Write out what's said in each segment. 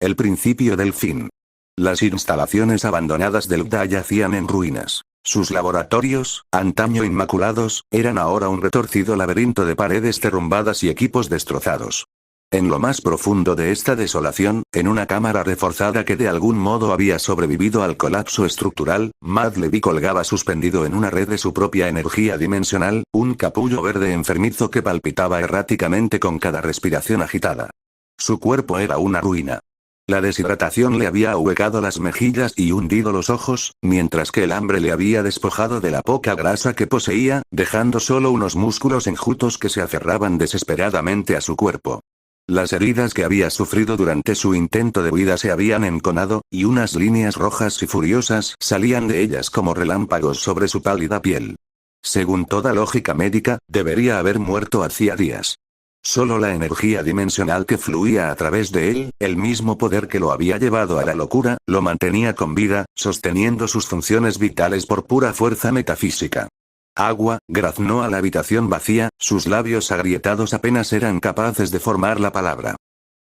El principio del fin. Las instalaciones abandonadas del GDA yacían en ruinas. Sus laboratorios, antaño inmaculados, eran ahora un retorcido laberinto de paredes derrumbadas y equipos destrozados. En lo más profundo de esta desolación, en una cámara reforzada que de algún modo había sobrevivido al colapso estructural, Matt Levy colgaba suspendido en una red de su propia energía dimensional, un capullo verde enfermizo que palpitaba erráticamente con cada respiración agitada. Su cuerpo era una ruina. La deshidratación le había ahuecado las mejillas y hundido los ojos, mientras que el hambre le había despojado de la poca grasa que poseía, dejando solo unos músculos enjutos que se aferraban desesperadamente a su cuerpo. Las heridas que había sufrido durante su intento de huida se habían enconado, y unas líneas rojas y furiosas salían de ellas como relámpagos sobre su pálida piel. Según toda lógica médica, debería haber muerto hacía días. Solo la energía dimensional que fluía a través de él, el mismo poder que lo había llevado a la locura, lo mantenía con vida, sosteniendo sus funciones vitales por pura fuerza metafísica. Agua, graznó a la habitación vacía, sus labios agrietados apenas eran capaces de formar la palabra.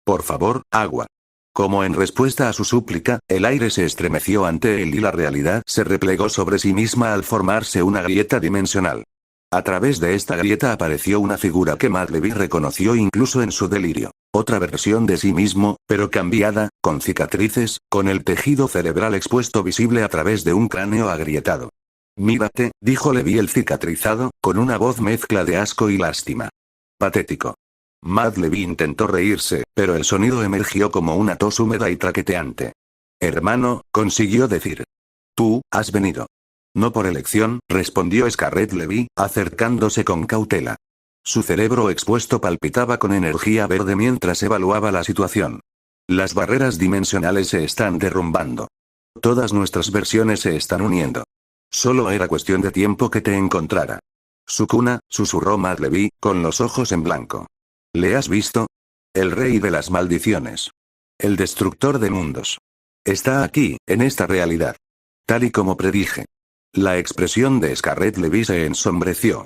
Por favor, agua. Como en respuesta a su súplica, el aire se estremeció ante él y la realidad se replegó sobre sí misma al formarse una grieta dimensional. A través de esta grieta apareció una figura que Matt Levy reconoció incluso en su delirio. Otra versión de sí mismo, pero cambiada, con cicatrices, con el tejido cerebral expuesto visible a través de un cráneo agrietado. Mírate, dijo Levy el cicatrizado, con una voz mezcla de asco y lástima. Patético. Matt Levy intentó reírse, pero el sonido emergió como una tos húmeda y traqueteante. Hermano, consiguió decir. Tú, has venido. No por elección, respondió Scarlett Levy, acercándose con cautela. Su cerebro expuesto palpitaba con energía verde mientras evaluaba la situación. Las barreras dimensionales se están derrumbando. Todas nuestras versiones se están uniendo. Solo era cuestión de tiempo que te encontrara. Sukuna, susurró Matt Levy, con los ojos en blanco. ¿Le has visto? El rey de las maldiciones. El destructor de mundos. Está aquí, en esta realidad. Tal y como predije. La expresión de Scarlett Levy se ensombreció.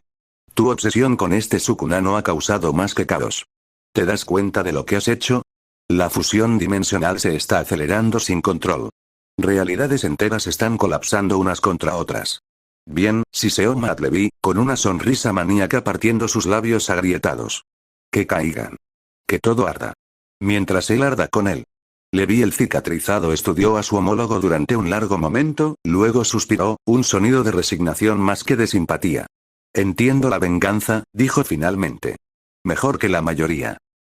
Tu obsesión con este Sukuna no ha causado más que caos. ¿Te das cuenta de lo que has hecho? La fusión dimensional se está acelerando sin control. Realidades enteras están colapsando unas contra otras. Bien, siseó Matt Levy, con una sonrisa maníaca partiendo sus labios agrietados. Que caigan. Que todo arda. Mientras él arda con él. Levy el cicatrizado estudió a su homólogo durante un largo momento, luego suspiró, un sonido de resignación más que de simpatía. Entiendo la venganza, dijo finalmente. Mejor que la mayoría.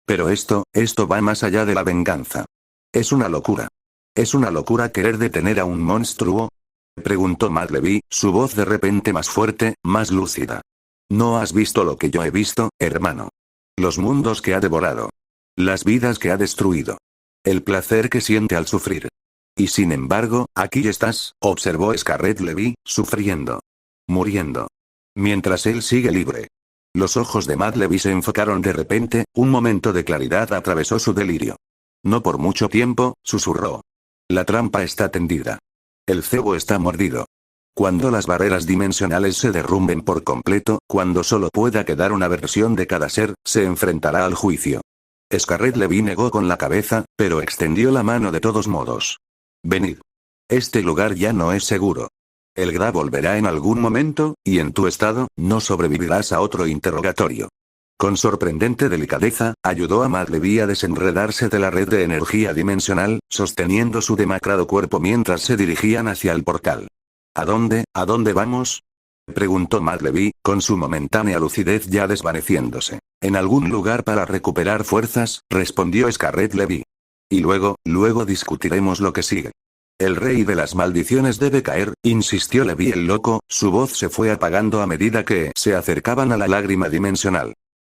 Pero esto va más allá de la venganza. Es una locura. ¿Es una locura querer detener a un monstruo? Preguntó Matt Levy, su voz de repente más fuerte, más lúcida. No has visto lo que yo he visto, hermano. Los mundos que ha devorado. Las vidas que ha destruido. El placer que siente al sufrir. Y sin embargo, aquí estás, observó Scarlett Levy, sufriendo. Muriendo. Mientras él sigue libre. Los ojos de Matt Levy se enfocaron de repente, un momento de claridad atravesó su delirio. No por mucho tiempo, susurró. La trampa está tendida. El cebo está mordido. Cuando las barreras dimensionales se derrumben por completo, cuando solo pueda quedar una versión de cada ser, se enfrentará al juicio. Scarlett Levy negó con la cabeza, pero extendió la mano de todos modos. Venid. Este lugar ya no es seguro. El GDA volverá en algún momento, y en tu estado, no sobrevivirás a otro interrogatorio. Con sorprendente delicadeza, ayudó a Matt Levy a desenredarse de la red de energía dimensional, sosteniendo su demacrado cuerpo mientras se dirigían hacia el portal. ¿A dónde vamos? Preguntó Matt Levy, con su momentánea lucidez ya desvaneciéndose. En algún lugar para recuperar fuerzas, respondió Scarlett Levy. Y luego discutiremos lo que sigue. El rey de las maldiciones debe caer, insistió Levy el loco, su voz se fue apagando a medida que se acercaban a la lágrima dimensional.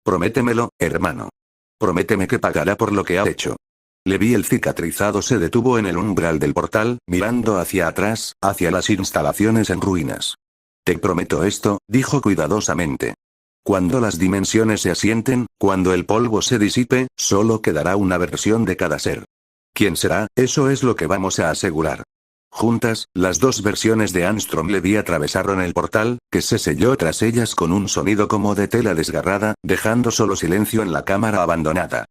Prométemelo, hermano. Prométeme que pagará por lo que ha hecho. Levy el cicatrizado se detuvo en el umbral del portal, mirando hacia atrás, hacia las instalaciones en ruinas. Te prometo esto, dijo cuidadosamente. Cuando las dimensiones se asienten, cuando el polvo se disipe, solo quedará una versión de cada ser. ¿Quién será? Eso es lo que vamos a asegurar. Juntas, las dos versiones de Armstrong Levy atravesaron el portal, que se selló tras ellas con un sonido como de tela desgarrada, dejando solo silencio en la cámara abandonada.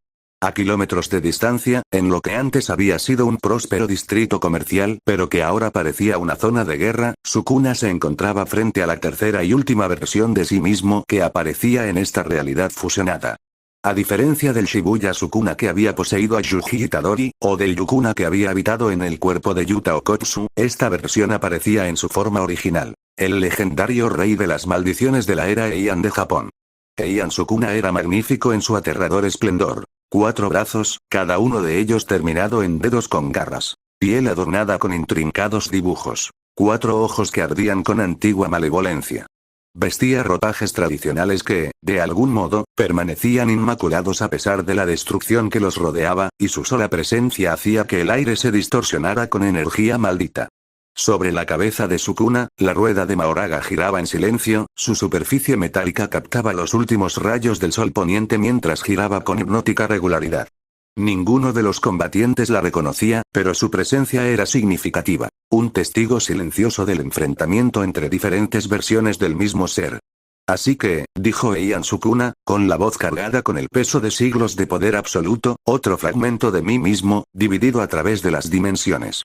A kilómetros de distancia, en lo que antes había sido un próspero distrito comercial, pero que ahora parecía una zona de guerra, Sukuna se encontraba frente a la tercera y última versión de sí mismo que aparecía en esta realidad fusionada. A diferencia del Shibuya Sukuna que había poseído a Yuji Itadori, o del Yukuna que había habitado en el cuerpo de Yuta Okkotsu, esta versión aparecía en su forma original, el legendario rey de las maldiciones de la era Heian de Japón. Heian Sukuna era magnífico en su aterrador esplendor. 4 brazos, cada uno de ellos terminado en dedos con garras. Piel adornada con intrincados dibujos. 4 ojos que ardían con antigua malevolencia. Vestía ropajes tradicionales que, de algún modo, permanecían inmaculados a pesar de la destrucción que los rodeaba, y su sola presencia hacía que el aire se distorsionara con energía maldita. Sobre la cabeza de Sukuna, la rueda de Mahoraga giraba en silencio, su superficie metálica captaba los últimos rayos del sol poniente mientras giraba con hipnótica regularidad. Ninguno de los combatientes la reconocía, pero su presencia era significativa, un testigo silencioso del enfrentamiento entre diferentes versiones del mismo ser. Así que, dijo Heian Sukuna, con la voz cargada con el peso de siglos de poder absoluto, otro fragmento de mí mismo, dividido a través de las dimensiones.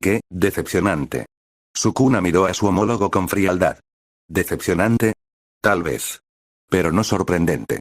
¡Qué decepcionante! Sukuna miró a su homólogo con frialdad. ¿Decepcionante? Tal vez. Pero no sorprendente.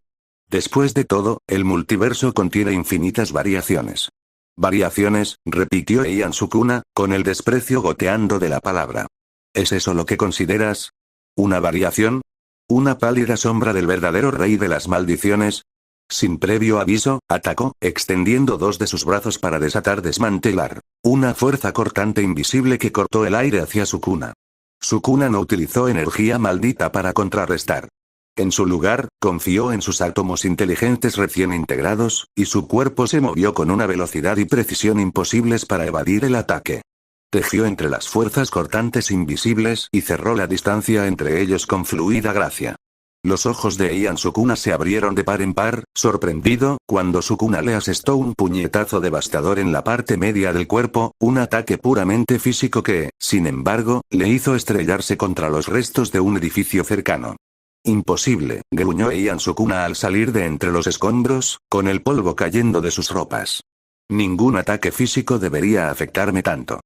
Después de todo, el multiverso contiene infinitas variaciones. Variaciones, repitió Heian Sukuna, con el desprecio goteando de la palabra. ¿Es eso lo que consideras? ¿Una variación? ¿Una pálida sombra del verdadero rey de las maldiciones? Sin previo aviso, atacó, extendiendo 2 de sus brazos para desmantelar. Una fuerza cortante invisible que cortó el aire hacia Sukuna. Sukuna no utilizó energía maldita para contrarrestar. En su lugar, confió en sus átomos inteligentes recién integrados, y su cuerpo se movió con una velocidad y precisión imposibles para evadir el ataque. Tejió entre las fuerzas cortantes invisibles y cerró la distancia entre ellos con fluida gracia. Los ojos de Heian Sukuna se abrieron de par en par, sorprendido, cuando Sukuna le asestó un puñetazo devastador en la parte media del cuerpo, un ataque puramente físico que, sin embargo, le hizo estrellarse contra los restos de un edificio cercano. Imposible, gruñó Heian Sukuna al salir de entre los escombros, con el polvo cayendo de sus ropas. Ningún ataque físico debería afectarme tanto.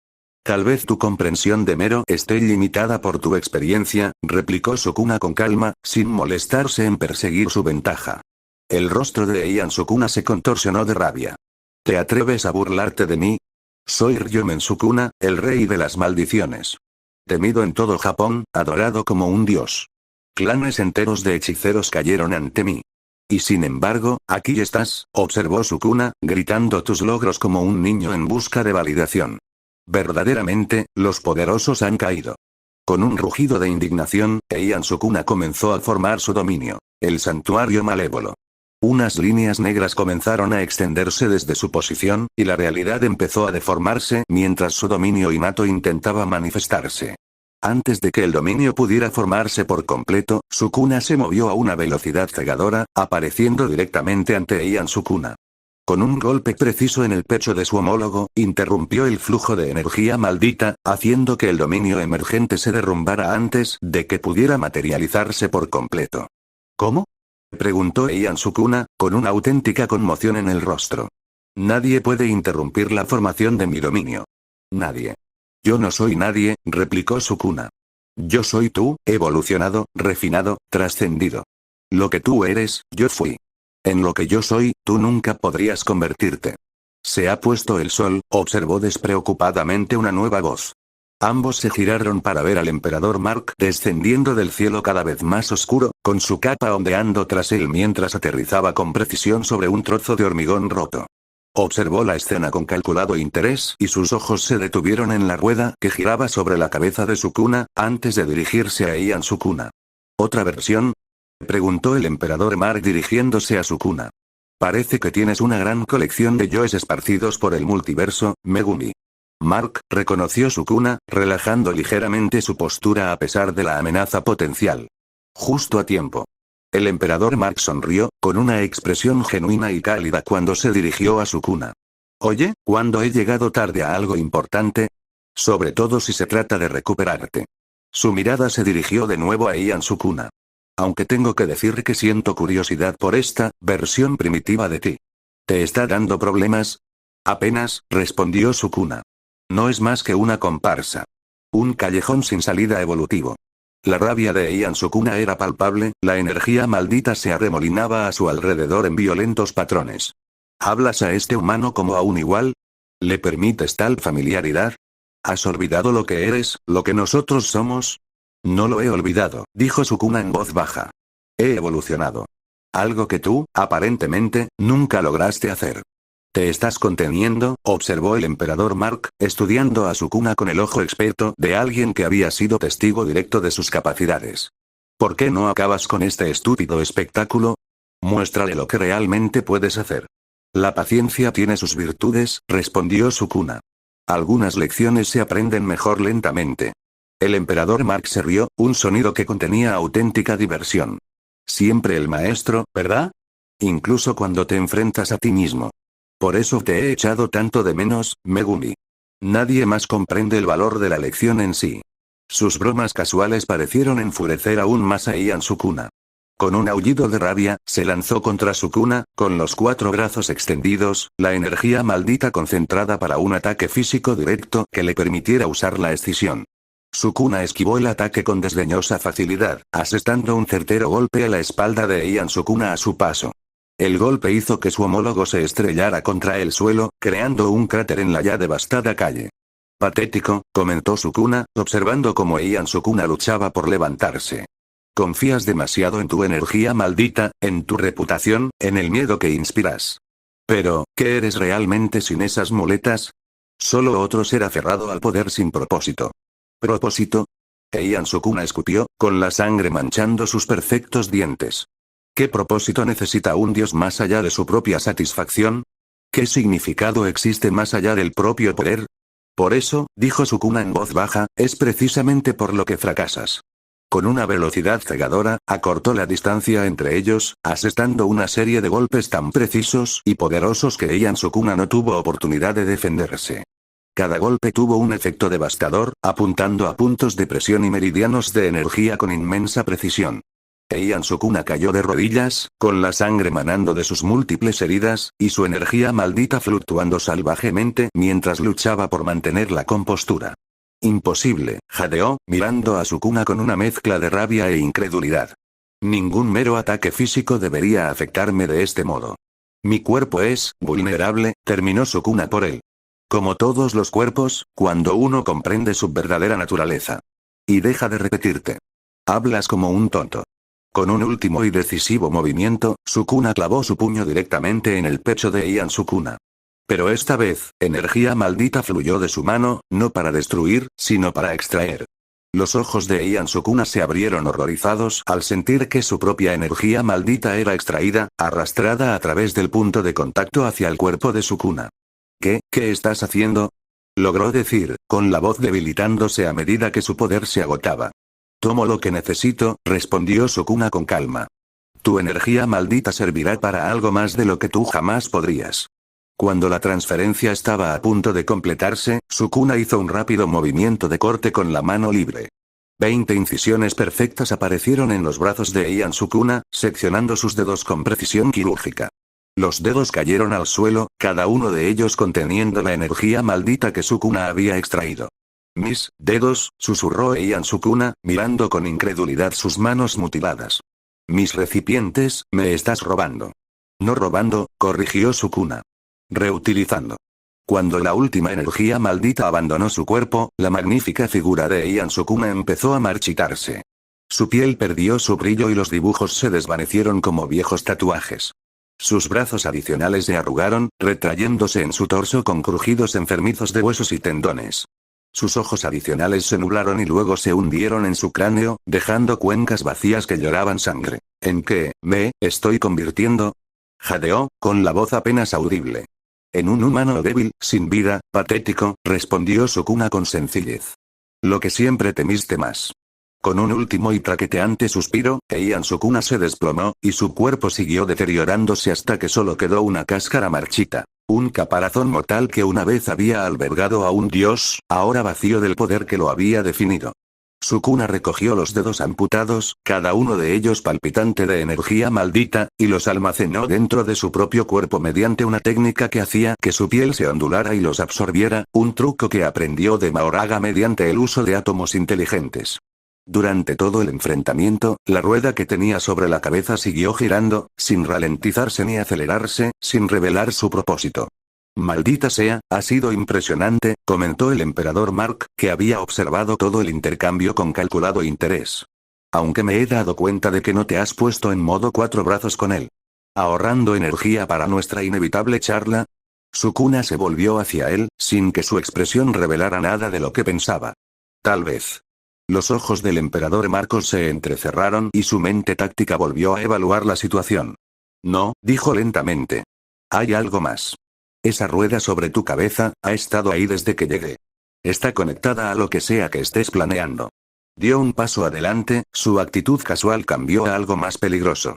Tal vez tu comprensión de Mero esté limitada por tu experiencia, replicó Sukuna con calma, sin molestarse en perseguir su ventaja. El rostro de Heian Sukuna se contorsionó de rabia. ¿Te atreves a burlarte de mí? Soy Ryomen Sukuna, el rey de las maldiciones. Temido en todo Japón, adorado como un dios. Clanes enteros de hechiceros cayeron ante mí. Y sin embargo, aquí estás, observó Sukuna, gritando tus logros como un niño en busca de validación. Verdaderamente, los poderosos han caído. Con un rugido de indignación, Heian Sukuna comenzó a formar su dominio, el santuario malévolo. Unas líneas negras comenzaron a extenderse desde su posición, y la realidad empezó a deformarse mientras su dominio innato intentaba manifestarse. Antes de que el dominio pudiera formarse por completo, Sukuna se movió a una velocidad cegadora, apareciendo directamente ante Heian Sukuna. Con un golpe preciso en el pecho de su homólogo, interrumpió el flujo de energía maldita, haciendo que el dominio emergente se derrumbara antes de que pudiera materializarse por completo. ¿Cómo? Preguntó Heian Sukuna, con una auténtica conmoción en el rostro. Nadie puede interrumpir la formación de mi dominio. Nadie. Yo no soy nadie, replicó Sukuna. Yo soy tú, evolucionado, refinado, trascendido. Lo que tú eres, yo fui. En lo que yo soy, tú nunca podrías convertirte. Se ha puesto el sol, observó despreocupadamente una nueva voz. Ambos se giraron para ver al emperador Mark descendiendo del cielo cada vez más oscuro, con su capa ondeando tras él mientras aterrizaba con precisión sobre un trozo de hormigón roto. Observó la escena con calculado interés y sus ojos se detuvieron en la rueda que giraba sobre la cabeza de Sukuna, antes de dirigirse a Heian Sukuna. ¿Otra versión? Preguntó el emperador Mark dirigiéndose a Sukuna. Parece que tienes una gran colección de yoes esparcidos por el multiverso, Megumi. Mark reconoció Sukuna, relajando ligeramente su postura a pesar de la amenaza potencial. Justo a tiempo. El emperador Mark sonrió, con una expresión genuina y cálida cuando se dirigió a Sukuna. Oye, ¿cuándo he llegado tarde a algo importante? Sobre todo si se trata de recuperarte. Su mirada se dirigió de nuevo a Heian Sukuna. Aunque tengo que decir que siento curiosidad por esta versión primitiva de ti. ¿Te está dando problemas? Apenas, respondió Sukuna. No es más que una comparsa. Un callejón sin salida evolutivo. La rabia de Ian Sukuna era palpable, la energía maldita se arremolinaba a su alrededor en violentos patrones. ¿Hablas a este humano como a un igual? ¿Le permites tal familiaridad? ¿Has olvidado lo que eres, lo que nosotros somos? No lo he olvidado, dijo Sukuna en voz baja. He evolucionado. Algo que tú, aparentemente, nunca lograste hacer. ¿Te estás conteniendo?, observó el emperador Mark, estudiando a Sukuna con el ojo experto de alguien que había sido testigo directo de sus capacidades. ¿Por qué no acabas con este estúpido espectáculo? Muéstrale lo que realmente puedes hacer. La paciencia tiene sus virtudes, respondió Sukuna. Algunas lecciones se aprenden mejor lentamente. El emperador Mark se rió, un sonido que contenía auténtica diversión. Siempre el maestro, ¿verdad? Incluso cuando te enfrentas a ti mismo. Por eso te he echado tanto de menos, Megumi. Nadie más comprende el valor de la lección en sí. Sus bromas casuales parecieron enfurecer aún más a Ian Sukuna. Con un aullido de rabia, se lanzó contra Sukuna, con los 4 brazos extendidos, la energía maldita concentrada para un ataque físico directo que le permitiera usar la escisión. Sukuna esquivó el ataque con desdeñosa facilidad, asestando un certero golpe a la espalda de Ian Sukuna a su paso. El golpe hizo que su homólogo se estrellara contra el suelo, creando un cráter en la ya devastada calle. Patético, comentó Sukuna, observando cómo Ian Sukuna luchaba por levantarse. Confías demasiado en tu energía maldita, en tu reputación, en el miedo que inspiras. Pero, ¿qué eres realmente sin esas muletas? Solo otro ser aferrado al poder sin propósito. ¿Propósito? Ian Sukuna escupió, con la sangre manchando sus perfectos dientes. ¿Qué propósito necesita un dios más allá de su propia satisfacción? ¿Qué significado existe más allá del propio poder? Por eso, dijo Sukuna en voz baja, es precisamente por lo que fracasas. Con una velocidad cegadora, acortó la distancia entre ellos, asestando una serie de golpes tan precisos y poderosos que Ian Sukuna no tuvo oportunidad de defenderse. Cada golpe tuvo un efecto devastador, apuntando a puntos de presión y meridianos de energía con inmensa precisión. Ian Sukuna cayó de rodillas, con la sangre manando de sus múltiples heridas, y su energía maldita fluctuando salvajemente mientras luchaba por mantener la compostura. Imposible, jadeó, mirando a Sukuna con una mezcla de rabia e incredulidad. Ningún mero ataque físico debería afectarme de este modo. Mi cuerpo es vulnerable, terminó Sukuna por él. Como todos los cuerpos, cuando uno comprende su verdadera naturaleza. Y deja de repetirte. Hablas como un tonto. Con un último y decisivo movimiento, Sukuna clavó su puño directamente en el pecho de Ian Sukuna. Pero esta vez, energía maldita fluyó de su mano, no para destruir, sino para extraer. Los ojos de Ian Sukuna se abrieron horrorizados al sentir que su propia energía maldita era extraída, arrastrada a través del punto de contacto hacia el cuerpo de Sukuna. ¿Qué estás haciendo? Logró decir, con la voz debilitándose a medida que su poder se agotaba. Tomo lo que necesito, respondió Sukuna con calma. Tu energía maldita servirá para algo más de lo que tú jamás podrías. Cuando la transferencia estaba a punto de completarse, Sukuna hizo un rápido movimiento de corte con la mano libre. 20 incisiones perfectas aparecieron en los brazos de Ian Sukuna, seccionando sus dedos con precisión quirúrgica. Los dedos cayeron al suelo, cada uno de ellos conteniendo la energía maldita que Sukuna había extraído. Mis dedos, susurró Ian Sukuna, mirando con incredulidad sus manos mutiladas. Mis recipientes, me estás robando. No robando, corrigió Sukuna. Reutilizando. Cuando la última energía maldita abandonó su cuerpo, la magnífica figura de Ian Sukuna empezó a marchitarse. Su piel perdió su brillo y los dibujos se desvanecieron como viejos tatuajes. Sus brazos adicionales se arrugaron, retrayéndose en su torso con crujidos enfermizos de huesos y tendones. Sus ojos adicionales se nublaron y luego se hundieron en su cráneo, dejando cuencas vacías que lloraban sangre. ¿En qué me estoy convirtiendo? Jadeó, con la voz apenas audible. En un humano débil, sin vida, patético, respondió Sukuna con sencillez. Lo que siempre temiste más. Con un último y traqueteante suspiro, Ian Sukuna se desplomó, y su cuerpo siguió deteriorándose hasta que solo quedó una cáscara marchita. Un caparazón mortal que una vez había albergado a un dios, ahora vacío del poder que lo había definido. Sukuna recogió los dedos amputados, cada uno de ellos palpitante de energía maldita, y los almacenó dentro de su propio cuerpo mediante una técnica que hacía que su piel se ondulara y los absorbiera, un truco que aprendió de Mahoraga mediante el uso de átomos inteligentes. Durante todo el enfrentamiento, la rueda que tenía sobre la cabeza siguió girando, sin ralentizarse ni acelerarse, sin revelar su propósito. Maldita sea, ha sido impresionante, comentó el emperador Mark, que había observado todo el intercambio con calculado interés. Aunque me he dado cuenta de que no te has puesto en modo cuatro brazos con él. Ahorrando energía para nuestra inevitable charla. Sukuna se volvió hacia él, sin que su expresión revelara nada de lo que pensaba. Tal vez. Los ojos del emperador Marcos se entrecerraron y su mente táctica volvió a evaluar la situación. No, dijo lentamente. Hay algo más. Esa rueda sobre tu cabeza, ha estado ahí desde que llegué. Está conectada a lo que sea que estés planeando. Dio un paso adelante, su actitud casual cambió a algo más peligroso.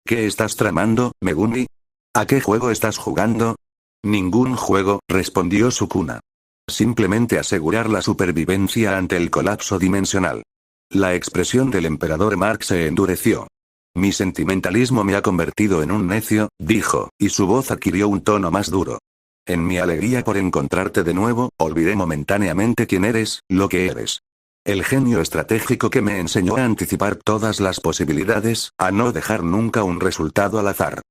¿Qué estás tramando, Megumi? ¿A qué juego estás jugando? Ningún juego, respondió Sukuna. Simplemente asegurar la supervivencia ante el colapso dimensional. La expresión del emperador Mark se endureció. Mi sentimentalismo me ha convertido en un necio, dijo, y su voz adquirió un tono más duro. En mi alegría por encontrarte de nuevo, olvidé momentáneamente quién eres, lo que eres. El genio estratégico que me enseñó a anticipar todas las posibilidades, a no dejar nunca un resultado al azar.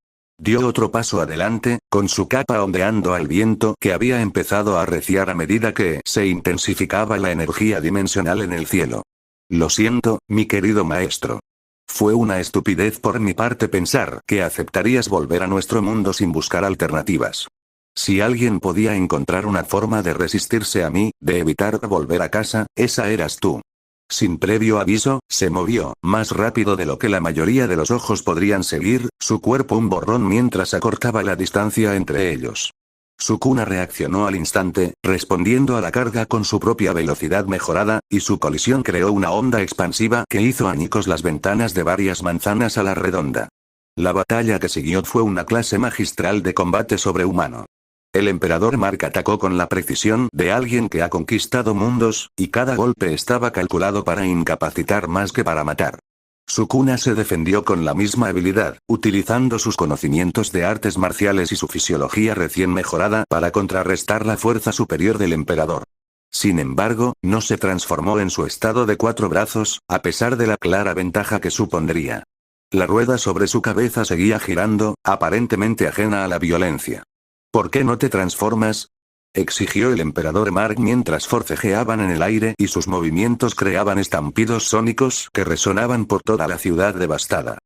Dio otro paso adelante, con su capa ondeando al viento que había empezado a arreciar a medida que se intensificaba la energía dimensional en el cielo. Lo siento, mi querido maestro. Fue una estupidez por mi parte pensar que aceptarías volver a nuestro mundo sin buscar alternativas. Si alguien podía encontrar una forma de resistirse a mí, de evitar volver a casa, esa eras tú. Sin previo aviso, se movió, más rápido de lo que la mayoría de los ojos podrían seguir, su cuerpo un borrón mientras acortaba la distancia entre ellos. Sukuna reaccionó al instante, respondiendo a la carga con su propia velocidad mejorada, y su colisión creó una onda expansiva que hizo añicos las ventanas de varias manzanas a la redonda. La batalla que siguió fue una clase magistral de combate sobrehumano. El emperador Mark atacó con la precisión de alguien que ha conquistado mundos, y cada golpe estaba calculado para incapacitar más que para matar. Sukuna se defendió con la misma habilidad, utilizando sus conocimientos de artes marciales y su fisiología recién mejorada para contrarrestar la fuerza superior del emperador. Sin embargo, no se transformó en su estado de cuatro brazos, a pesar de la clara ventaja que supondría. La rueda sobre su cabeza seguía girando, aparentemente ajena a la violencia. ¿Por qué no te transformas? Exigió el emperador Mark mientras forcejeaban en el aire y sus movimientos creaban estampidos sónicos que resonaban por toda la ciudad devastada.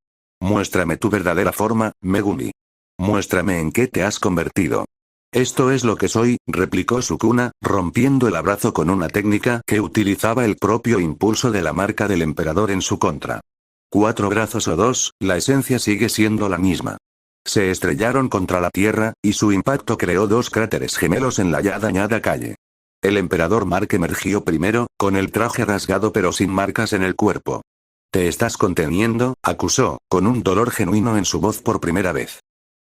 Muéstrame tu verdadera forma, Megumi. Muéstrame en qué te has convertido. Esto es lo que soy, replicó Sukuna, rompiendo el abrazo con una técnica que utilizaba el propio impulso de la marca del emperador en su contra. Cuatro brazos o dos, la esencia sigue siendo la misma. Se estrellaron contra la tierra, y su impacto creó dos cráteres gemelos en la ya dañada calle. El emperador Mark emergió primero, con el traje rasgado pero sin marcas en el cuerpo. «Te estás conteniendo», acusó, con un dolor genuino en su voz por primera vez.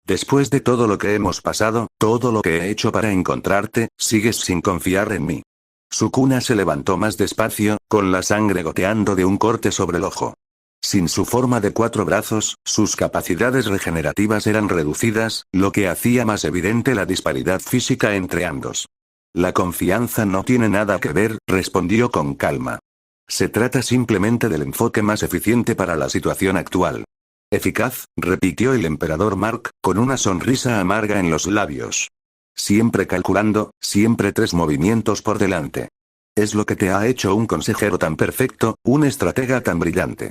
«Después de todo lo que hemos pasado, todo lo que he hecho para encontrarte, sigues sin confiar en mí». Sukuna se levantó más despacio, con la sangre goteando de un corte sobre el ojo. Sin su forma de cuatro brazos, sus capacidades regenerativas eran reducidas, lo que hacía más evidente la disparidad física entre ambos. La confianza no tiene nada que ver, respondió con calma. Se trata simplemente del enfoque más eficiente para la situación actual. Eficaz, repitió el emperador Mark, con una sonrisa amarga en los labios. Siempre calculando, siempre 3 movimientos por delante. Es lo que te ha hecho un consejero tan perfecto, un estratega tan brillante.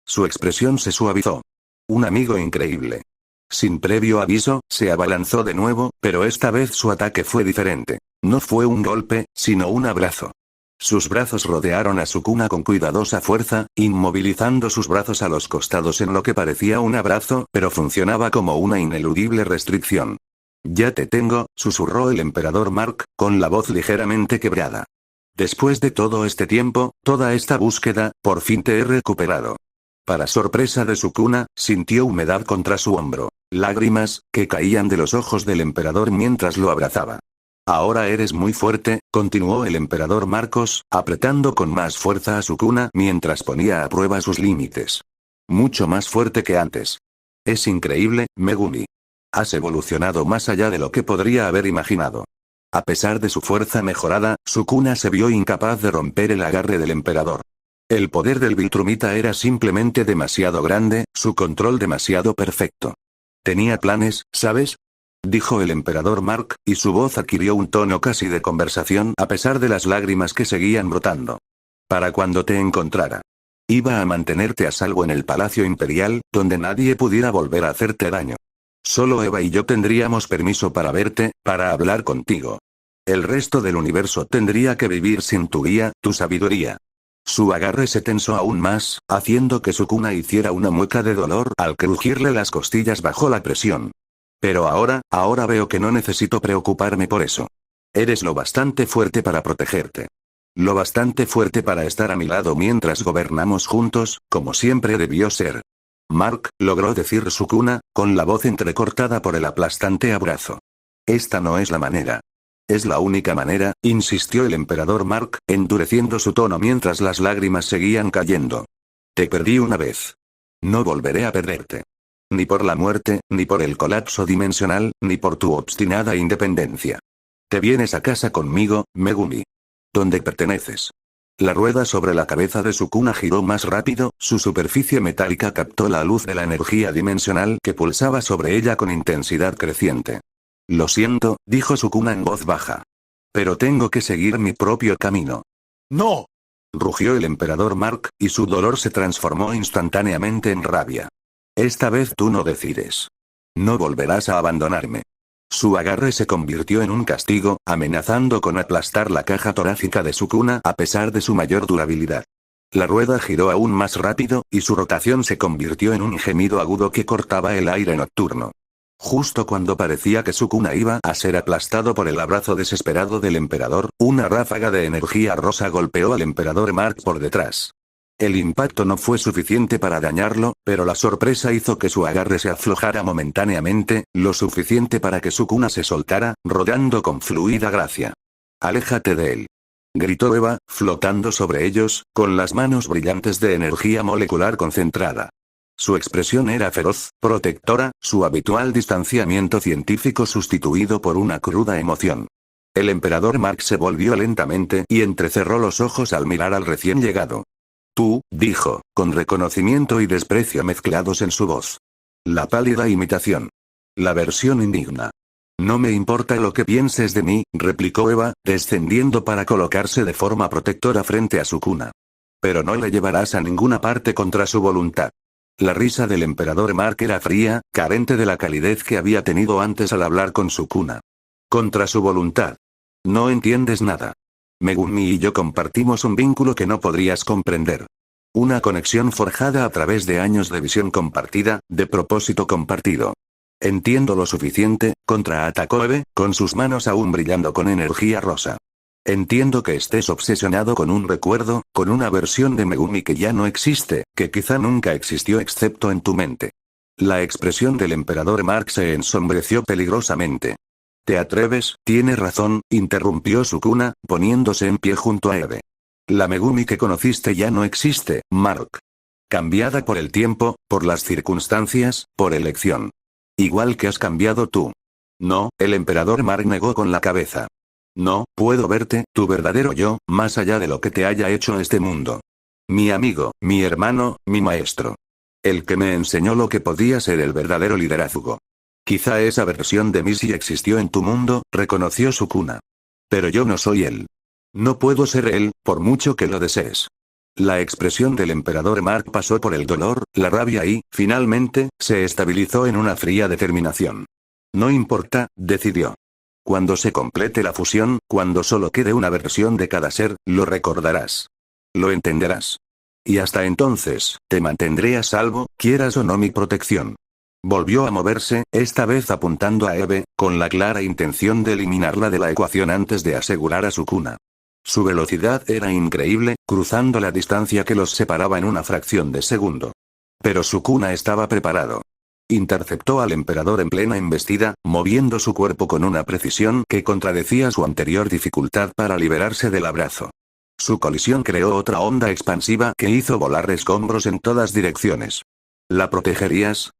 Su expresión se suavizó. Un amigo increíble. Sin previo aviso, se abalanzó de nuevo, pero esta vez su ataque fue diferente. No fue un golpe, sino un abrazo. Sus brazos rodearon a Sukuna con cuidadosa fuerza, inmovilizando sus brazos a los costados en lo que parecía un abrazo, pero funcionaba como una ineludible restricción. «Ya te tengo», susurró el emperador Mark, con la voz ligeramente quebrada. «Después de todo este tiempo, toda esta búsqueda, por fin te he recuperado». Para sorpresa de Sukuna, sintió humedad contra su hombro. Lágrimas, que caían de los ojos del emperador mientras lo abrazaba. Ahora eres muy fuerte, continuó el emperador Marcos, apretando con más fuerza a Sukuna mientras ponía a prueba sus límites. Mucho más fuerte que antes. Es increíble, Megumi. Has evolucionado más allá de lo que podría haber imaginado. A pesar de su fuerza mejorada, Sukuna se vio incapaz de romper el agarre del emperador. El poder del Viltrumita era simplemente demasiado grande, su control demasiado perfecto. Tenía planes, ¿sabes? Dijo el emperador Mark, y su voz adquirió un tono casi de conversación a pesar de las lágrimas que seguían brotando. Para cuando te encontrara. Iba a mantenerte a salvo en el Palacio Imperial, donde nadie pudiera volver a hacerte daño. Solo Eva y yo tendríamos permiso para verte, para hablar contigo. El resto del universo tendría que vivir sin tu guía, tu sabiduría. Su agarre se tensó aún más, haciendo que Sukuna hiciera una mueca de dolor al crujirle las costillas bajo la presión. Pero ahora veo que no necesito preocuparme por eso. Eres lo bastante fuerte para protegerte. Lo bastante fuerte para estar a mi lado mientras gobernamos juntos, como siempre debió ser. Mark, logró decir Sukuna, con la voz entrecortada por el aplastante abrazo. Esta no es la manera. Es la única manera, insistió el emperador Mark, endureciendo su tono mientras las lágrimas seguían cayendo. Te perdí una vez. No volveré a perderte. Ni por la muerte, ni por el colapso dimensional, ni por tu obstinada independencia. Te vienes a casa conmigo, Megumi. ¿Dónde perteneces? La rueda sobre la cabeza de Sukuna giró más rápido, su superficie metálica captó la luz de la energía dimensional que pulsaba sobre ella con intensidad creciente. Lo siento, dijo Sukuna en voz baja. Pero tengo que seguir mi propio camino. ¡No! Rugió el emperador Mark, y su dolor se transformó instantáneamente en rabia. Esta vez tú no decides. No volverás a abandonarme. Su agarre se convirtió en un castigo, amenazando con aplastar la caja torácica de Sukuna a pesar de su mayor durabilidad. La rueda giró aún más rápido, y su rotación se convirtió en un gemido agudo que cortaba el aire nocturno. Justo cuando parecía que Sukuna iba a ser aplastado por el abrazo desesperado del emperador, una ráfaga de energía rosa golpeó al emperador Mark por detrás. El impacto no fue suficiente para dañarlo, pero la sorpresa hizo que su agarre se aflojara momentáneamente, lo suficiente para que Sukuna se soltara, rodando con fluida gracia. «Aléjate de él», gritó Eva, flotando sobre ellos, con las manos brillantes de energía molecular concentrada. Su expresión era feroz, protectora, su habitual distanciamiento científico sustituido por una cruda emoción. El emperador Mark se volvió lentamente y entrecerró los ojos al mirar al recién llegado. Tú, dijo, con reconocimiento y desprecio mezclados en su voz. La pálida imitación. La versión indigna. No me importa lo que pienses de mí, replicó Eva, descendiendo para colocarse de forma protectora frente a Sukuna. Pero no le llevarás a ninguna parte contra su voluntad. La risa del emperador Mark era fría, carente de la calidez que había tenido antes al hablar con Sukuna. Contra su voluntad. No entiendes nada. Megumi y yo compartimos un vínculo que no podrías comprender. Una conexión forjada a través de años de visión compartida, de propósito compartido. Entiendo lo suficiente, contraatacó Eve, con sus manos aún brillando con energía rosa. Entiendo que estés obsesionado con un recuerdo, con una versión de Megumi que ya no existe, que quizá nunca existió excepto en tu mente. La expresión del emperador Mark se ensombreció peligrosamente. ¿Te atreves? Tienes razón, interrumpió Sukuna, poniéndose en pie junto a Eve. La Megumi que conociste ya no existe, Mark. Cambiada por el tiempo, por las circunstancias, por elección. Igual que has cambiado tú. No, el emperador Mark negó con la cabeza. No, puedo verte, tu verdadero yo, más allá de lo que te haya hecho este mundo. Mi amigo, mi hermano, mi maestro. El que me enseñó lo que podía ser el verdadero liderazgo. Quizá esa versión de mí sí existió en tu mundo, reconoció Sukuna. Pero yo no soy él. No puedo ser él, por mucho que lo desees. La expresión del emperador Mark pasó por el dolor, la rabia y, finalmente, se estabilizó en una fría determinación. No importa, decidió. Cuando se complete la fusión, cuando solo quede una versión de cada ser, lo recordarás. Lo entenderás. Y hasta entonces, te mantendré a salvo, quieras o no mi protección. Volvió a moverse, esta vez apuntando a Eve, con la clara intención de eliminarla de la ecuación antes de asegurar a Sukuna. Su velocidad era increíble, cruzando la distancia que los separaba en una fracción de segundo. Pero Sukuna estaba preparado. Interceptó al emperador en plena embestida, moviendo su cuerpo con una precisión que contradecía su anterior dificultad para liberarse del abrazo. Su colisión creó otra onda expansiva que hizo volar escombros en todas direcciones. ¿La protegerías?,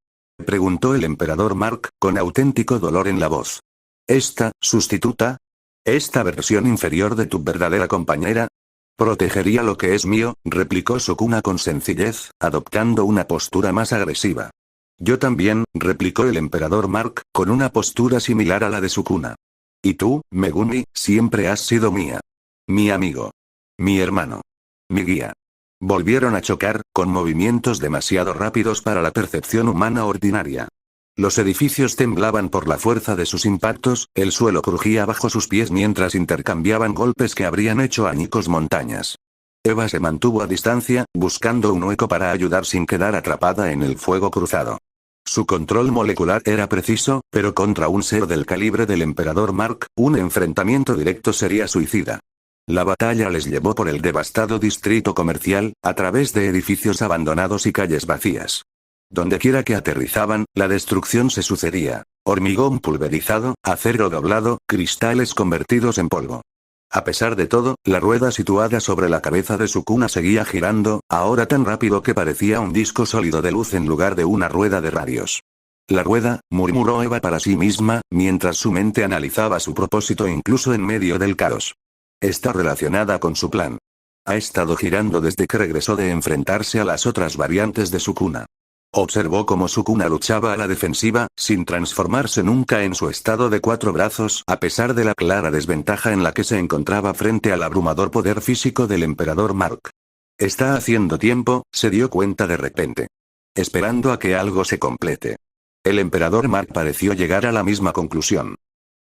preguntó el emperador Mark, con auténtico dolor en la voz. ¿Esta, sustituta? ¿Esta versión inferior de tu verdadera compañera? Protegería lo que es mío, replicó Sukuna con sencillez, adoptando una postura más agresiva. Yo también, replicó el emperador Mark, con una postura similar a la de Sukuna. Y tú, Megumi, siempre has sido mía. Mi amigo. Mi hermano. Mi guía. Volvieron a chocar, con movimientos demasiado rápidos para la percepción humana ordinaria. Los edificios temblaban por la fuerza de sus impactos, el suelo crujía bajo sus pies mientras intercambiaban golpes que habrían hecho añicos montañas. Eva se mantuvo a distancia, buscando un hueco para ayudar sin quedar atrapada en el fuego cruzado. Su control molecular era preciso, pero contra un ser del calibre del emperador Mark, un enfrentamiento directo sería suicida. La batalla les llevó por el devastado distrito comercial, a través de edificios abandonados y calles vacías. Dondequiera que aterrizaban, la destrucción se sucedía. Hormigón pulverizado, acero doblado, cristales convertidos en polvo. A pesar de todo, la rueda situada sobre la cabeza de Sukuna seguía girando, ahora tan rápido que parecía un disco sólido de luz en lugar de una rueda de radios. La rueda, murmuró Eva para sí misma, mientras su mente analizaba su propósito incluso en medio del caos. Está relacionada con su plan. Ha estado girando desde que regresó de enfrentarse a las otras variantes de Sukuna. Observó cómo Sukuna luchaba a la defensiva, sin transformarse nunca en su estado de 4 brazos, a pesar de la clara desventaja en la que se encontraba frente al abrumador poder físico del emperador Mark. Está haciendo tiempo, se dio cuenta de repente. Esperando a que algo se complete. El emperador Mark pareció llegar a la misma conclusión.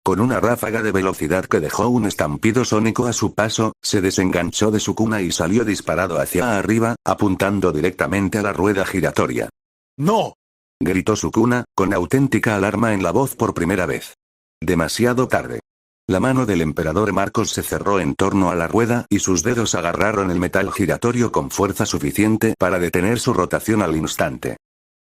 Con una ráfaga de velocidad que dejó un estampido sónico a su paso, se desenganchó de Sukuna y salió disparado hacia arriba, apuntando directamente a la rueda giratoria. ¡No! Gritó Sukuna, con auténtica alarma en la voz por primera vez. Demasiado tarde. La mano del emperador Marcos se cerró en torno a la rueda y sus dedos agarraron el metal giratorio con fuerza suficiente para detener su rotación al instante.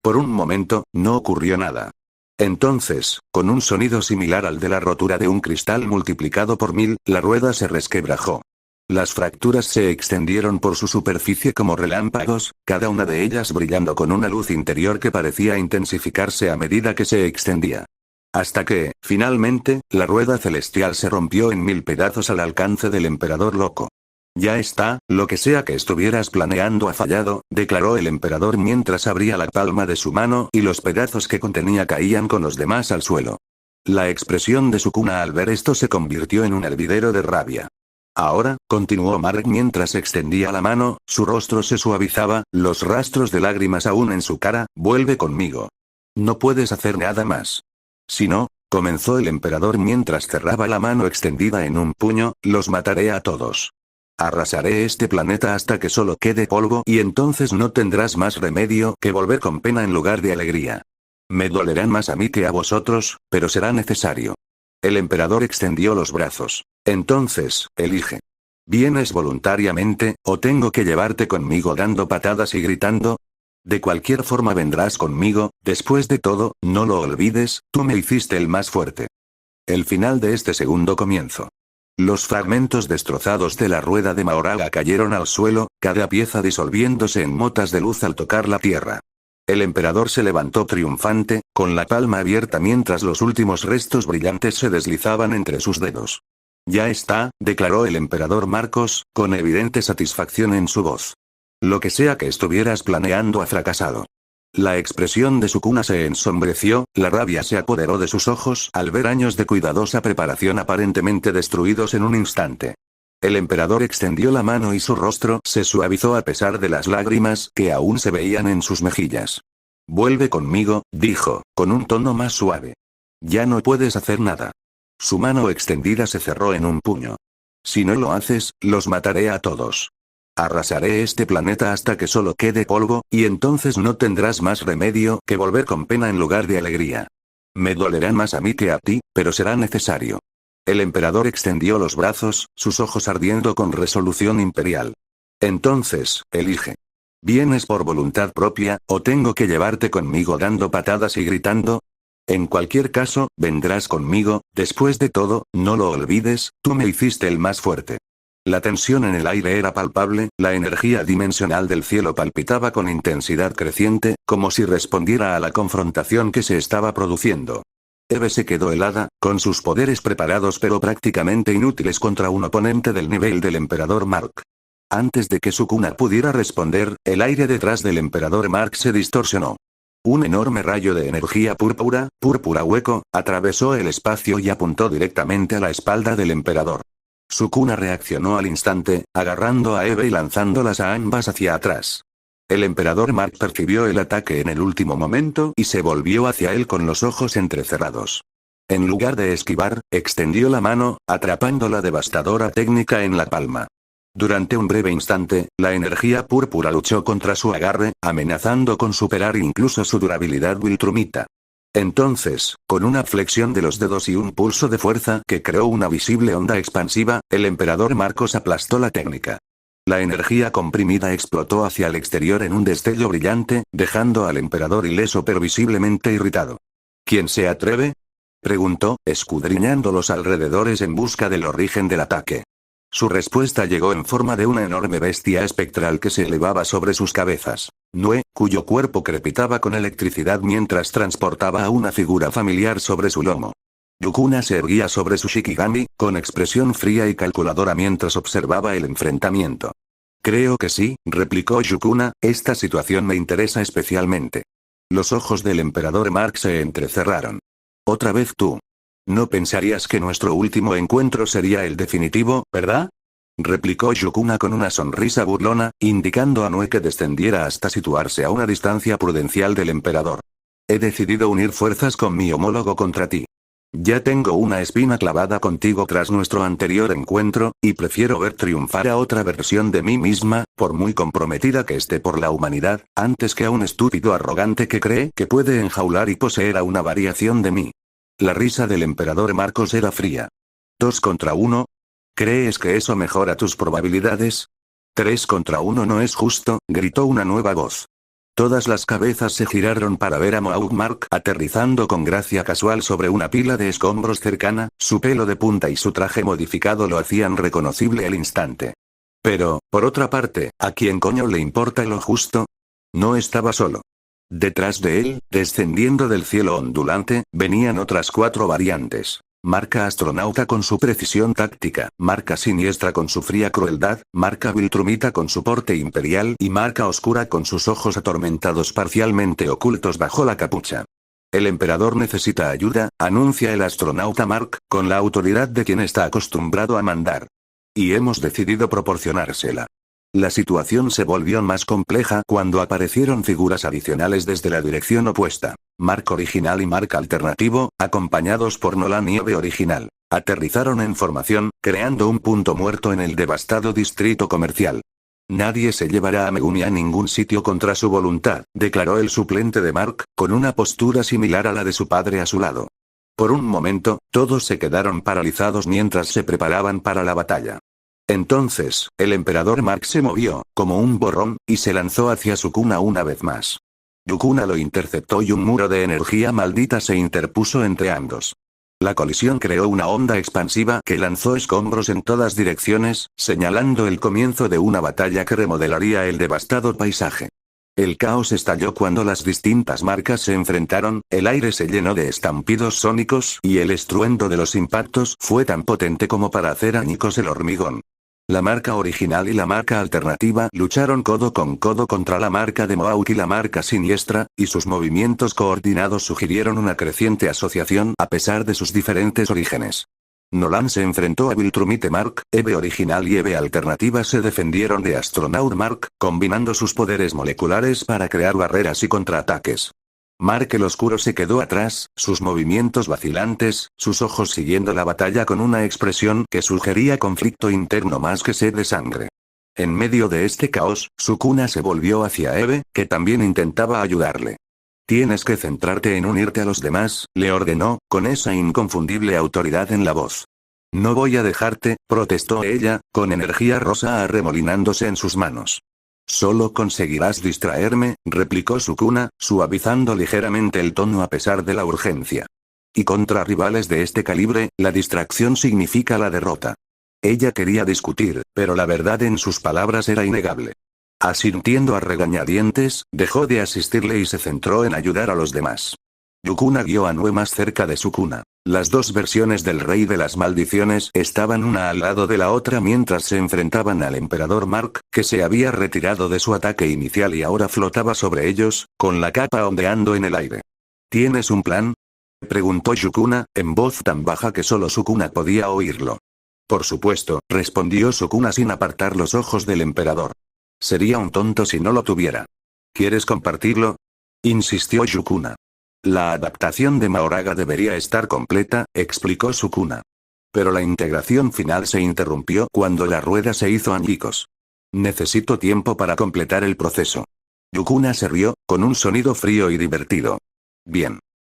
Por un momento, no ocurrió nada. Entonces, con un sonido similar al de la rotura de un cristal multiplicado por 1000, la rueda se resquebrajó. Las fracturas se extendieron por su superficie como relámpagos, cada una de ellas brillando con una luz interior que parecía intensificarse a medida que se extendía. Hasta que, finalmente, la rueda celestial se rompió en 1000 pedazos al alcance del emperador loco. Ya está, lo que sea que estuvieras planeando ha fallado, declaró el emperador mientras abría la palma de su mano y los pedazos que contenía caían con los demás al suelo. La expresión de Sukuna al ver esto se convirtió en un hervidero de rabia. Ahora, continuó Mark mientras extendía la mano, su rostro se suavizaba, los rastros de lágrimas aún en su cara, vuelve conmigo. No puedes hacer nada más. Si no, comenzó el emperador mientras cerraba la mano extendida en un puño, los mataré a todos. Arrasaré este planeta hasta que solo quede polvo y entonces no tendrás más remedio que volver con pena en lugar de alegría. Me dolerán más a mí que a vosotros, pero será necesario. El emperador extendió los brazos. Entonces, elige. ¿Vienes voluntariamente, o tengo que llevarte conmigo dando patadas y gritando? De cualquier forma vendrás conmigo, después de todo, no lo olvides, tú me hiciste el más fuerte. El final de este segundo comienzo. Los fragmentos destrozados de la rueda de Mahoraga cayeron al suelo, cada pieza disolviéndose en motas de luz al tocar la tierra. El emperador se levantó triunfante, con la palma abierta mientras los últimos restos brillantes se deslizaban entre sus dedos. Ya está, declaró el emperador Marcos, con evidente satisfacción en su voz. Lo que sea que estuvieras planeando ha fracasado. La expresión de Sukuna se ensombreció, la rabia se apoderó de sus ojos al ver años de cuidadosa preparación aparentemente destruidos en un instante. El emperador extendió la mano y su rostro se suavizó a pesar de las lágrimas que aún se veían en sus mejillas. Vuelve conmigo, dijo, con un tono más suave. Ya no puedes hacer nada. Su mano extendida se cerró en un puño. Si no lo haces, los mataré a todos. Arrasaré este planeta hasta que solo quede polvo, y entonces no tendrás más remedio que volver con pena en lugar de alegría. Me dolerán más a mí que a ti, pero será necesario. El emperador extendió los brazos, sus ojos ardiendo con resolución imperial. Entonces, elige. ¿Vienes por voluntad propia, o tengo que llevarte conmigo dando patadas y gritando? En cualquier caso, vendrás conmigo, después de todo, no lo olvides, tú me hiciste el más fuerte. La tensión en el aire era palpable, la energía dimensional del cielo palpitaba con intensidad creciente, como si respondiera a la confrontación que se estaba produciendo. Eve se quedó helada, con sus poderes preparados pero prácticamente inútiles contra un oponente del nivel del Emperador Mark. Antes de que Sukuna pudiera responder, el aire detrás del Emperador Mark se distorsionó. Un enorme rayo de energía púrpura hueco, atravesó el espacio y apuntó directamente a la espalda del emperador. Sukuna reaccionó al instante, agarrando a Eve y lanzándolas a ambas hacia atrás. El emperador Mark percibió el ataque en el último momento y se volvió hacia él con los ojos entrecerrados. En lugar de esquivar, extendió la mano, atrapando la devastadora técnica en la palma. Durante un breve instante, la energía púrpura luchó contra su agarre, amenazando con superar incluso su durabilidad Viltrumita. Entonces, con una flexión de los dedos y un pulso de fuerza que creó una visible onda expansiva, el emperador Marcos aplastó la técnica. La energía comprimida explotó hacia el exterior en un destello brillante, dejando al emperador ileso pero visiblemente irritado. ¿Quién se atreve?, preguntó, escudriñando los alrededores en busca del origen del ataque. Su respuesta llegó en forma de una enorme bestia espectral que se elevaba sobre sus cabezas. Nue, cuyo cuerpo crepitaba con electricidad mientras transportaba a una figura familiar sobre su lomo. Yukuna se erguía sobre su Shikigami, con expresión fría y calculadora mientras observaba el enfrentamiento. Creo que sí, replicó Yukuna, esta situación me interesa especialmente. Los ojos del emperador Mark se entrecerraron. ¿Otra vez tú? No pensarías que nuestro último encuentro sería el definitivo, ¿verdad?, replicó Yukuna con una sonrisa burlona, indicando a Nue que descendiera hasta situarse a una distancia prudencial del emperador. He decidido unir fuerzas con mi homólogo contra ti. Ya tengo una espina clavada contigo tras nuestro anterior encuentro, y prefiero ver triunfar a otra versión de mí misma, por muy comprometida que esté por la humanidad, antes que a un estúpido arrogante que cree que puede enjaular y poseer a una variación de mí. La risa del emperador Marcos era fría. ¿2 contra 1? ¿Crees que eso mejora tus probabilidades? 3 contra 1 no es justo, gritó una nueva voz. Todas las cabezas se giraron para ver a Mohawk Mark aterrizando con gracia casual sobre una pila de escombros cercana, su pelo de punta y su traje modificado lo hacían reconocible al instante. Pero, por otra parte, ¿a quién coño le importa lo justo? No estaba solo. Detrás de él, descendiendo del cielo ondulante, venían otras 4 variantes. Marca astronauta con su precisión táctica, marca siniestra con su fría crueldad, marca Viltrumita con su porte imperial y marca oscura con sus ojos atormentados parcialmente ocultos bajo la capucha. El emperador necesita ayuda, anuncia el astronauta Mark, con la autoridad de quien está acostumbrado a mandar. Y hemos decidido proporcionársela. La situación se volvió más compleja cuando aparecieron figuras adicionales desde la dirección opuesta. Mark original y Mark alternativo, acompañados por Nolan y Eve original, aterrizaron en formación, creando un punto muerto en el devastado distrito comercial. Nadie se llevará a Megumi a ningún sitio contra su voluntad, declaró el suplente de Mark, con una postura similar a la de su padre a su lado. Por un momento, todos se quedaron paralizados mientras se preparaban para la batalla. Entonces, el emperador Mark se movió, como un borrón, y se lanzó hacia Sukuna una vez más. Yukuna lo interceptó y un muro de energía maldita se interpuso entre ambos. La colisión creó una onda expansiva que lanzó escombros en todas direcciones, señalando el comienzo de una batalla que remodelaría el devastado paisaje. El caos estalló cuando las distintas marcas se enfrentaron, el aire se llenó de estampidos sónicos y el estruendo de los impactos fue tan potente como para hacer añicos el hormigón. La marca original y la marca alternativa lucharon codo con codo contra la marca de Mohawk y la marca siniestra, y sus movimientos coordinados sugirieron una creciente asociación a pesar de sus diferentes orígenes. Nolan se enfrentó a Viltrumite Mark, Eve original y Eve alternativa se defendieron de Astronaut Mark, combinando sus poderes moleculares para crear barreras y contraataques. Mark el Oscuro se quedó atrás, sus movimientos vacilantes, sus ojos siguiendo la batalla con una expresión que sugería conflicto interno más que sed de sangre. En medio de este caos, Sukuna se volvió hacia Eve, que también intentaba ayudarle. Tienes que centrarte en unirte a los demás, le ordenó, con esa inconfundible autoridad en la voz. No voy a dejarte, protestó ella, con energía rosa arremolinándose en sus manos. Solo conseguirás distraerme, replicó Sukuna, suavizando ligeramente el tono a pesar de la urgencia. Y contra rivales de este calibre, la distracción significa la derrota. Ella quería discutir, pero la verdad en sus palabras era innegable. Asintiendo a regañadientes, dejó de asistirle y se centró en ayudar a los demás. Yukuna guió a Nue más cerca de Sukuna. Las dos versiones del Rey de las Maldiciones estaban una al lado de la otra mientras se enfrentaban al Emperador Mark, que se había retirado de su ataque inicial y ahora flotaba sobre ellos, con la capa ondeando en el aire. ¿Tienes un plan?, preguntó Yukuna, en voz tan baja que solo Sukuna podía oírlo. Por supuesto, respondió Sukuna sin apartar los ojos del emperador. Sería un tonto si no lo tuviera. ¿Quieres compartirlo?, insistió Yukuna. La adaptación de Mahoraga debería estar completa, explicó Sukuna. Pero la integración final se interrumpió cuando la rueda se hizo añicos. Necesito tiempo para completar el proceso. Yukuna se rió, con un sonido frío y divertido. Bien.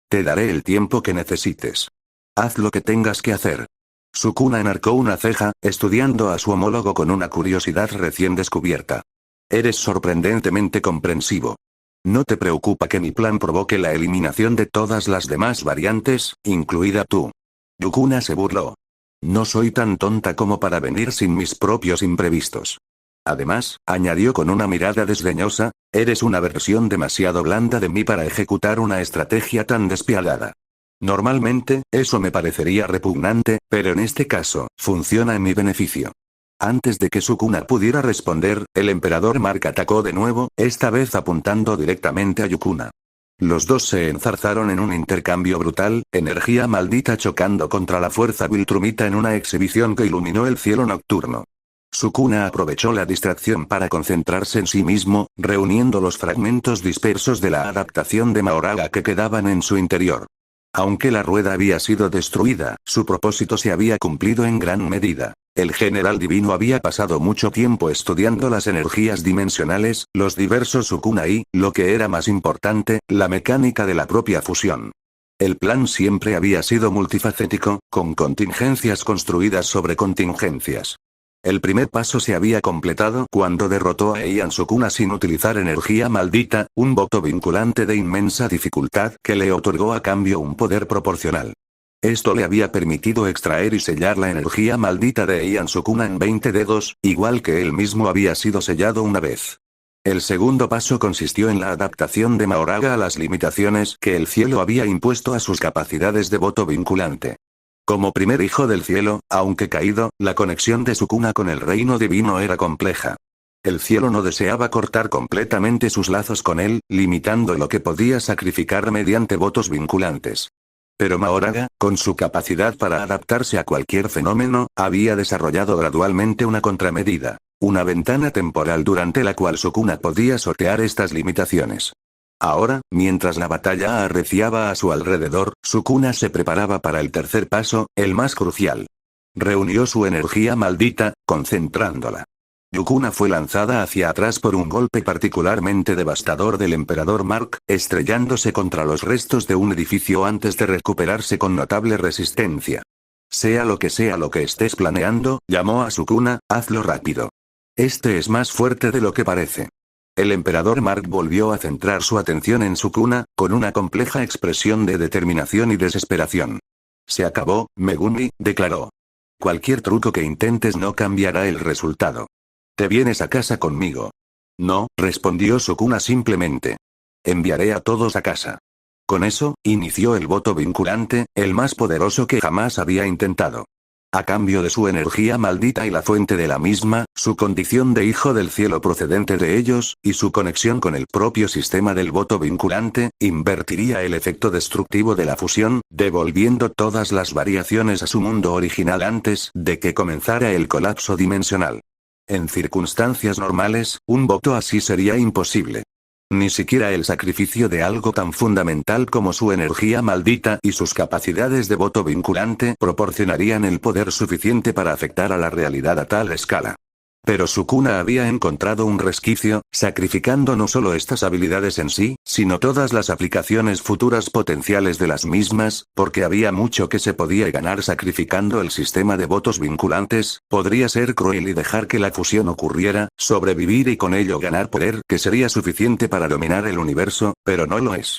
Te daré el tiempo que necesites. Haz lo que tengas que hacer. Sukuna enarcó una ceja, estudiando a su homólogo con una curiosidad recién descubierta. Eres sorprendentemente comprensivo. ¿No te preocupa que mi plan provoque la eliminación de todas las demás variantes, incluida tú? Yukuna se burló. No soy tan tonta como para venir sin mis propios imprevistos. Además, añadió con una mirada desdeñosa, eres una versión demasiado blanda de mí para ejecutar una estrategia tan despiadada. Normalmente, eso me parecería repugnante, pero en este caso, funciona en mi beneficio. Antes de que Sukuna pudiera responder, el emperador Mark atacó de nuevo, esta vez apuntando directamente a Yukuna. Los dos se enzarzaron en un intercambio brutal, energía maldita chocando contra la fuerza viltrumita en una exhibición que iluminó el cielo nocturno. Sukuna aprovechó la distracción para concentrarse en sí mismo, reuniendo los fragmentos dispersos de la adaptación de Mahoraga que quedaban en su interior. Aunque la rueda había sido destruida, su propósito se había cumplido en gran medida. El general divino había pasado mucho tiempo estudiando las energías dimensionales, los diversos Sukuna y, lo que era más importante, la mecánica de la propia fusión. El plan siempre había sido multifacético, con contingencias construidas sobre contingencias. El primer paso se había completado cuando derrotó a Heian Sukuna sin utilizar energía maldita, un voto vinculante de inmensa dificultad que le otorgó a cambio un poder proporcional. Esto le había permitido extraer y sellar la energía maldita de Heian Sukuna en 20 dedos, igual que él mismo había sido sellado una vez. El segundo paso consistió en la adaptación de Mahoraga a las limitaciones que el cielo había impuesto a sus capacidades de voto vinculante. Como primer hijo del cielo, aunque caído, la conexión de Sukuna con el reino divino era compleja. El cielo no deseaba cortar completamente sus lazos con él, limitando lo que podía sacrificar mediante votos vinculantes. Pero Mahoraga, con su capacidad para adaptarse a cualquier fenómeno, había desarrollado gradualmente una contramedida, una ventana temporal durante la cual Sukuna podía sortear estas limitaciones. Ahora, mientras la batalla arreciaba a su alrededor, Sukuna se preparaba para el tercer paso, el más crucial. Reunió su energía maldita, concentrándola. Yukuna fue lanzada hacia atrás por un golpe particularmente devastador del emperador Mark, estrellándose contra los restos de un edificio antes de recuperarse con notable resistencia. Sea lo que estés planeando, llamó a Sukuna, hazlo rápido. Este es más fuerte de lo que parece. El emperador Mark volvió a centrar su atención en Sukuna, con una compleja expresión de determinación y desesperación. Se acabó, Megumi, declaró. Cualquier truco que intentes no cambiará el resultado. ¿Te vienes a casa conmigo? No, respondió Sukuna simplemente. Enviaré a todos a casa. Con eso, inició el voto vinculante, el más poderoso que jamás había intentado. A cambio de su energía maldita y la fuente de la misma, su condición de hijo del cielo procedente de ellos, y su conexión con el propio sistema del voto vinculante, invertiría el efecto destructivo de la fusión, devolviendo todas las variaciones a su mundo original antes de que comenzara el colapso dimensional. En circunstancias normales, un voto así sería imposible. Ni siquiera el sacrificio de algo tan fundamental como su energía maldita y sus capacidades de voto vinculante proporcionarían el poder suficiente para afectar a la realidad a tal escala. Pero Sukuna había encontrado un resquicio, sacrificando no solo estas habilidades en sí, sino todas las aplicaciones futuras potenciales de las mismas, porque había mucho que se podía ganar sacrificando el sistema de votos vinculantes. Podría ser cruel y dejar que la fusión ocurriera, sobrevivir y con ello ganar poder que sería suficiente para dominar el universo, pero no lo es.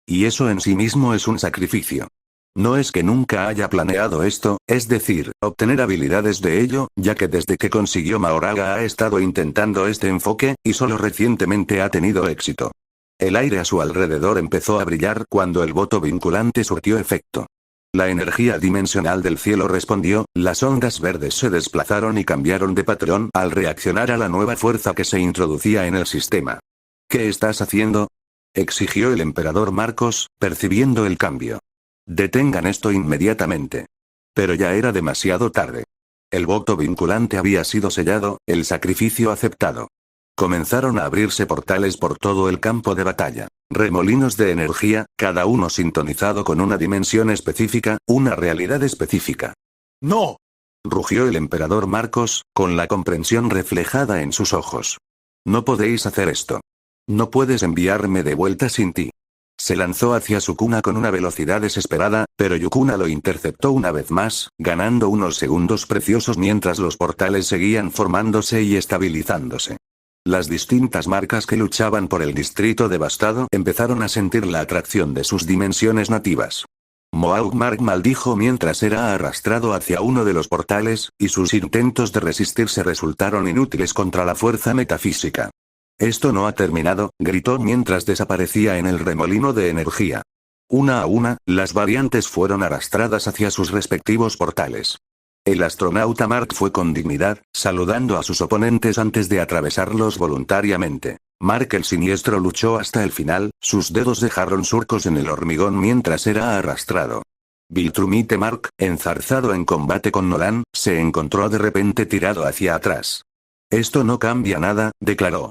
Y eso en sí mismo es un sacrificio. No es que nunca haya planeado esto, es decir, obtener habilidades de ello, ya que desde que consiguió Mahoraga ha estado intentando este enfoque, y solo recientemente ha tenido éxito. El aire a su alrededor empezó a brillar cuando el voto vinculante surtió efecto. La energía dimensional del cielo respondió, las ondas verdes se desplazaron y cambiaron de patrón al reaccionar a la nueva fuerza que se introducía en el sistema. ¿Qué estás haciendo?, exigió el emperador Marcos, percibiendo el cambio. Detengan esto inmediatamente. Pero ya era demasiado tarde. El voto vinculante había sido sellado, el sacrificio aceptado. Comenzaron a abrirse portales por todo el campo de batalla. Remolinos de energía, cada uno sintonizado con una dimensión específica, una realidad específica. ¡No! Rugió el emperador Marcos, con la comprensión reflejada en sus ojos. No podéis hacer esto. No puedes enviarme de vuelta sin ti. Se lanzó hacia Sukuna con una velocidad desesperada, pero Yukuna lo interceptó una vez más, ganando unos segundos preciosos mientras los portales seguían formándose y estabilizándose. Las distintas marcas que luchaban por el distrito devastado empezaron a sentir la atracción de sus dimensiones nativas. Mohawk Mark maldijo mientras era arrastrado hacia uno de los portales, y sus intentos de resistirse resultaron inútiles contra la fuerza metafísica. Esto no ha terminado, gritó mientras desaparecía en el remolino de energía. Una a una, las variantes fueron arrastradas hacia sus respectivos portales. El astronauta Mark fue con dignidad, saludando a sus oponentes antes de atravesarlos voluntariamente. Mark el siniestro luchó hasta el final, sus dedos dejaron surcos en el hormigón mientras era arrastrado. Viltrumite Mark, enzarzado en combate con Nolan, se encontró de repente tirado hacia atrás. Esto no cambia nada, declaró.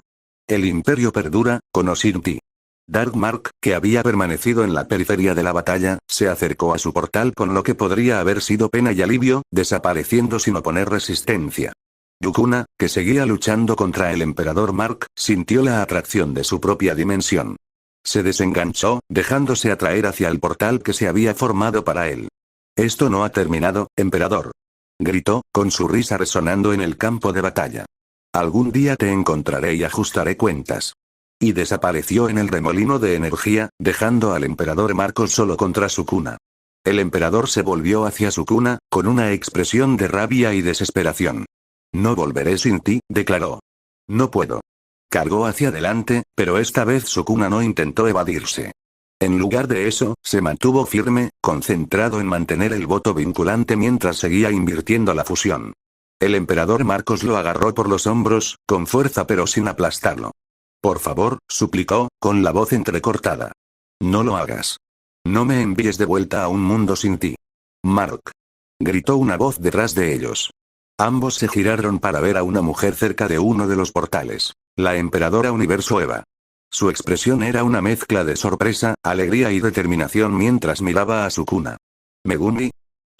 El imperio perdura, con Osinti. Dark Mark, que había permanecido en la periferia de la batalla, se acercó a su portal con lo que podría haber sido pena y alivio, desapareciendo sin oponer resistencia. Yukuna, que seguía luchando contra el emperador Mark, sintió la atracción de su propia dimensión. Se desenganchó, dejándose atraer hacia el portal que se había formado para él. Esto no ha terminado, emperador. Gritó, con su risa resonando en el campo de batalla. Algún día te encontraré y ajustaré cuentas. Y desapareció en el remolino de energía, dejando al emperador Marcos solo contra Sukuna. El emperador se volvió hacia Sukuna, con una expresión de rabia y desesperación. No volveré sin ti, declaró. No puedo. Cargó hacia adelante, pero esta vez Sukuna no intentó evadirse. En lugar de eso, se mantuvo firme, concentrado en mantener el voto vinculante mientras seguía invirtiendo la fusión. El emperador Marcos lo agarró por los hombros, con fuerza pero sin aplastarlo. Por favor, suplicó, con la voz entrecortada. No lo hagas. No me envíes de vuelta a un mundo sin ti. Mark. Gritó una voz detrás de ellos. Ambos se giraron para ver a una mujer cerca de uno de los portales. La emperadora Universo Eva. Su expresión era una mezcla de sorpresa, alegría y determinación mientras miraba a Sukuna. Megumi.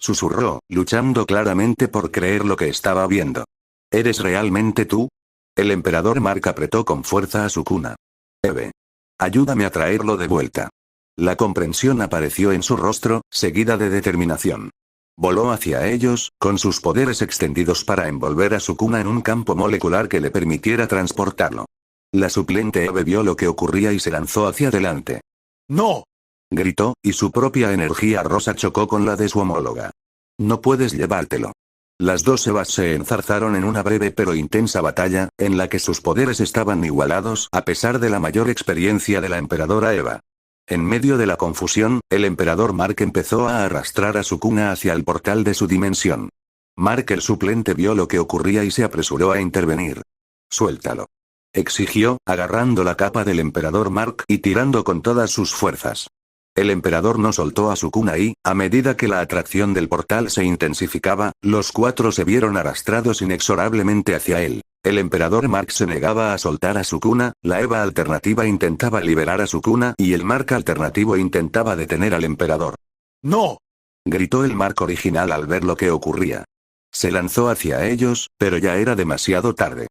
Susurró, luchando claramente por creer lo que estaba viendo. ¿Eres realmente tú? El emperador Mark apretó con fuerza a Sukuna. Eve. Ayúdame a traerlo de vuelta. La comprensión apareció en su rostro, seguida de determinación. Voló hacia ellos, con sus poderes extendidos para envolver a Sukuna en un campo molecular que le permitiera transportarlo. La suplente Eve vio lo que ocurría y se lanzó hacia adelante. ¡No! Gritó, y su propia energía rosa chocó con la de su homóloga. No puedes llevártelo. Las dos Evas se enzarzaron en una breve pero intensa batalla, en la que sus poderes estaban igualados a pesar de la mayor experiencia de la emperadora Eva. En medio de la confusión, el emperador Mark empezó a arrastrar a Sukuna hacia el portal de su dimensión. Mark el suplente vio lo que ocurría y se apresuró a intervenir. Suéltalo. Exigió, agarrando la capa del emperador Mark y tirando con todas sus fuerzas. El emperador no soltó a Sukuna y, a medida que la atracción del portal se intensificaba, los cuatro se vieron arrastrados inexorablemente hacia él. El emperador Mark se negaba a soltar a Sukuna, la Eva alternativa intentaba liberar a Sukuna y el Mark alternativo intentaba detener al emperador. ¡No! Gritó el Mark original al ver lo que ocurría. Se lanzó hacia ellos, pero ya era demasiado tarde.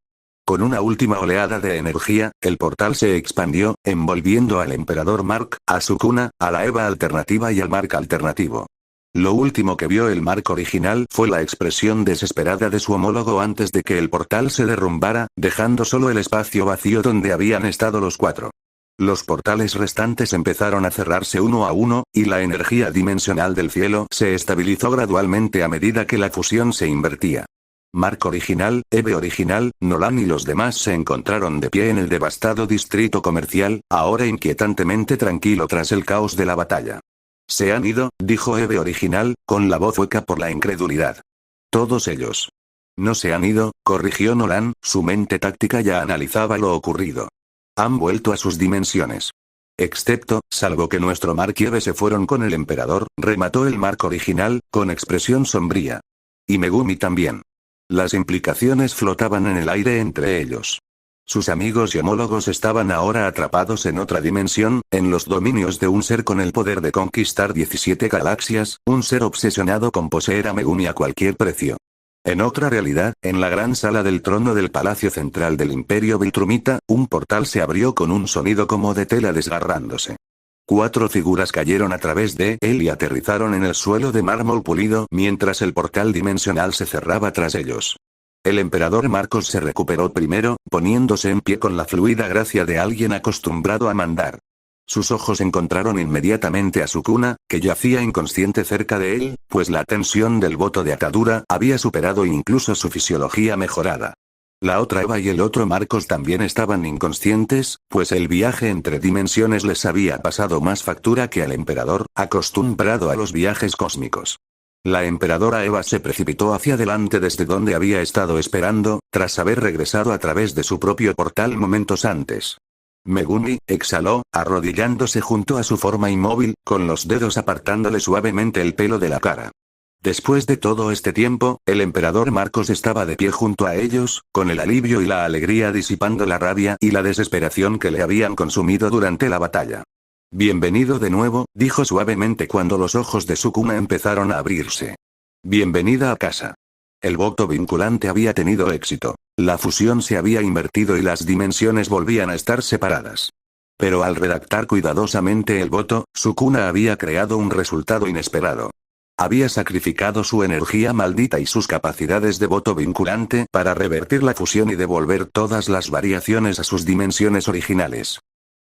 Con una última oleada de energía, el portal se expandió, envolviendo al Emperador Mark, a Sukuna, a la Eva alternativa y al Mark alternativo. Lo último que vio el Mark original fue la expresión desesperada de su homólogo antes de que el portal se derrumbara, dejando solo el espacio vacío donde habían estado los cuatro. Los portales restantes empezaron a cerrarse uno a uno, y la energía dimensional del cielo se estabilizó gradualmente a medida que la fusión se invertía. Mark original, Eve original, Nolan y los demás se encontraron de pie en el devastado distrito comercial, ahora inquietantemente tranquilo tras el caos de la batalla. «Se han ido», dijo Eve original, con la voz hueca por la incredulidad. «Todos ellos». «No se han ido», corrigió Nolan, su mente táctica ya analizaba lo ocurrido. «Han vuelto a sus dimensiones». «Excepto, salvo que nuestro Mark y Eve se fueron con el emperador», remató el Mark original, con expresión sombría. «Y Megumi también». Las implicaciones flotaban en el aire entre ellos. Sus amigos y homólogos estaban ahora atrapados en otra dimensión, en los dominios de un ser con el poder de conquistar 17 galaxias, un ser obsesionado con poseer a Megumi a cualquier precio. En otra realidad, en la gran sala del trono del palacio central del Imperio Viltrumita, un portal se abrió con un sonido como de tela desgarrándose. 4 figuras cayeron a través de él y aterrizaron en el suelo de mármol pulido mientras el portal dimensional se cerraba tras ellos. El emperador Marcos se recuperó primero, poniéndose en pie con la fluida gracia de alguien acostumbrado a mandar. Sus ojos encontraron inmediatamente a Sukuna, que yacía inconsciente cerca de él, pues la tensión del voto de atadura había superado incluso su fisiología mejorada. La otra Eva y el otro Marcos también estaban inconscientes, pues el viaje entre dimensiones les había pasado más factura que al emperador, acostumbrado a los viajes cósmicos. La emperadora Eva se precipitó hacia adelante desde donde había estado esperando, tras haber regresado a través de su propio portal momentos antes. Megumi, exhaló, arrodillándose junto a su forma inmóvil, con los dedos apartándole suavemente el pelo de la cara. Después de todo este tiempo, el emperador Marcos estaba de pie junto a ellos, con el alivio y la alegría disipando la rabia y la desesperación que le habían consumido durante la batalla. «Bienvenido de nuevo», dijo suavemente cuando los ojos de Sukuna empezaron a abrirse. «Bienvenida a casa». El voto vinculante había tenido éxito. La fusión se había invertido y las dimensiones volvían a estar separadas. Pero al redactar cuidadosamente el voto, Sukuna había creado un resultado inesperado. Había sacrificado su energía maldita y sus capacidades de voto vinculante para revertir la fusión y devolver todas las variaciones a sus dimensiones originales.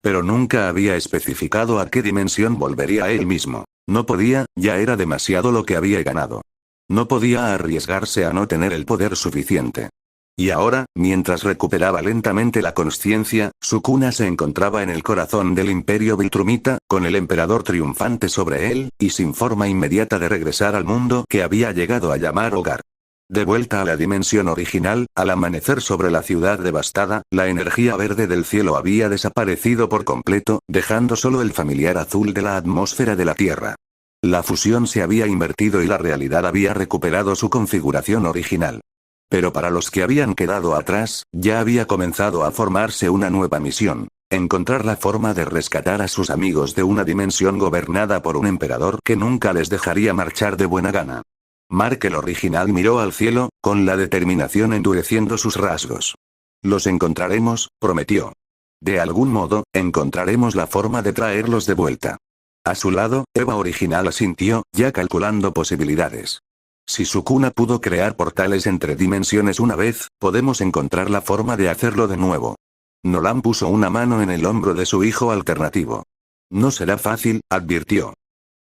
Pero nunca había especificado a qué dimensión volvería él mismo. No podía, ya era demasiado lo que había ganado. No podía arriesgarse a no tener el poder suficiente. Y ahora, mientras recuperaba lentamente la consciencia, Sukuna se encontraba en el corazón del Imperio Viltrumita, con el emperador triunfante sobre él, y sin forma inmediata de regresar al mundo que había llegado a llamar hogar. De vuelta a la dimensión original, al amanecer sobre la ciudad devastada, la energía verde del cielo había desaparecido por completo, dejando solo el familiar azul de la atmósfera de la Tierra. La fusión se había invertido y la realidad había recuperado su configuración original. Pero para los que habían quedado atrás, ya había comenzado a formarse una nueva misión: encontrar la forma de rescatar a sus amigos de una dimensión gobernada por un emperador que nunca les dejaría marchar de buena gana. Mark el original miró al cielo, con la determinación endureciendo sus rasgos. «Los encontraremos», prometió. «De algún modo, encontraremos la forma de traerlos de vuelta». A su lado, Eva original asintió, ya calculando posibilidades. «Si Sukuna pudo crear portales entre dimensiones una vez, podemos encontrar la forma de hacerlo de nuevo». Nolan puso una mano en el hombro de su hijo alternativo. «No será fácil», advirtió.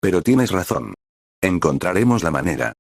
«Pero tienes razón. Encontraremos la manera».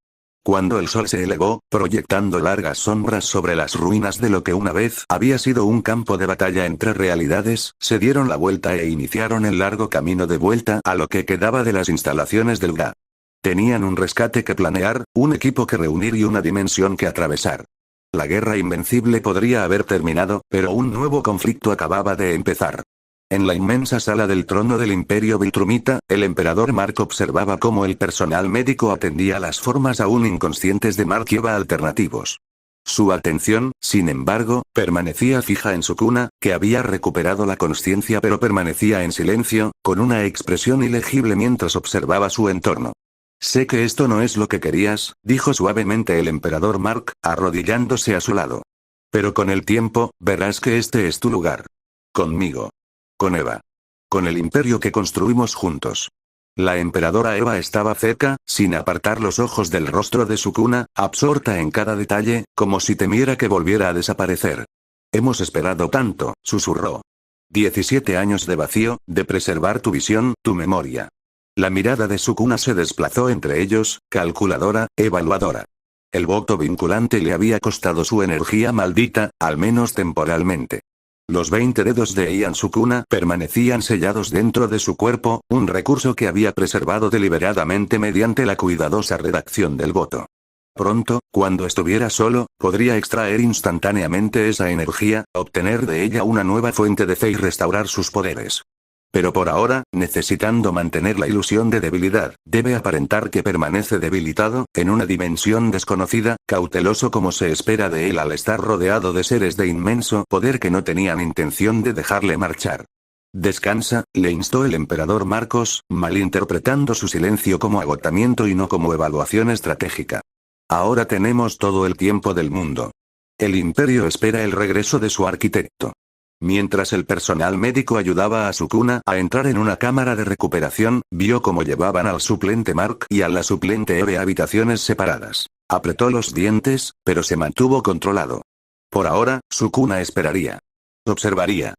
Cuando el sol se elevó, proyectando largas sombras sobre las ruinas de lo que una vez había sido un campo de batalla entre realidades, se dieron la vuelta e iniciaron el largo camino de vuelta a lo que quedaba de las instalaciones del GA. Tenían un rescate que planear, un equipo que reunir y una dimensión que atravesar. La guerra invencible podría haber terminado, pero un nuevo conflicto acababa de empezar. En la inmensa sala del trono del Imperio Viltrumita, el emperador Mark observaba cómo el personal médico atendía las formas aún inconscientes de Mark y Eva alternativos. Su atención, sin embargo, permanecía fija en Sukuna, que había recuperado la consciencia pero permanecía en silencio, con una expresión ilegible mientras observaba su entorno. Sé que esto no es lo que querías, dijo suavemente el emperador Mark, arrodillándose a su lado. Pero con el tiempo, verás que este es tu lugar. Conmigo. Con Eva. Con el imperio que construimos juntos. La emperadora Eva estaba cerca, sin apartar los ojos del rostro de Sukuna, absorta en cada detalle, como si temiera que volviera a desaparecer. Hemos esperado tanto, susurró. 17 años de vacío, de preservar tu visión, tu memoria. La mirada de Sukuna se desplazó entre ellos, calculadora, evaluadora. El voto vinculante le había costado su energía maldita, al menos temporalmente. Los 20 dedos de Ian Sukuna permanecían sellados dentro de su cuerpo, un recurso que había preservado deliberadamente mediante la cuidadosa redacción del voto. Pronto, cuando estuviera solo, podría extraer instantáneamente esa energía, obtener de ella una nueva fuente de fe y restaurar sus poderes. Pero por ahora, necesitando mantener la ilusión de debilidad, debe aparentar que permanece debilitado, en una dimensión desconocida, cauteloso como se espera de él al estar rodeado de seres de inmenso poder que no tenían intención de dejarle marchar. Descansa, le instó el emperador Marcos, malinterpretando su silencio como agotamiento y no como evaluación estratégica. Ahora tenemos todo el tiempo del mundo. El imperio espera el regreso de su arquitecto. Mientras el personal médico ayudaba a Sukuna a entrar en una cámara de recuperación, vio cómo llevaban al suplente Mark y a la suplente Eve a habitaciones separadas. Apretó los dientes, pero se mantuvo controlado. Por ahora, Sukuna esperaría. Observaría.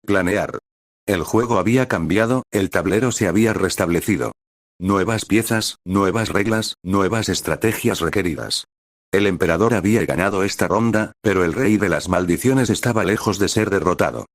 Planear. El juego había cambiado, el tablero se había restablecido. Nuevas piezas, nuevas reglas, nuevas estrategias requeridas. El emperador había ganado esta ronda, pero el rey de las maldiciones estaba lejos de ser derrotado.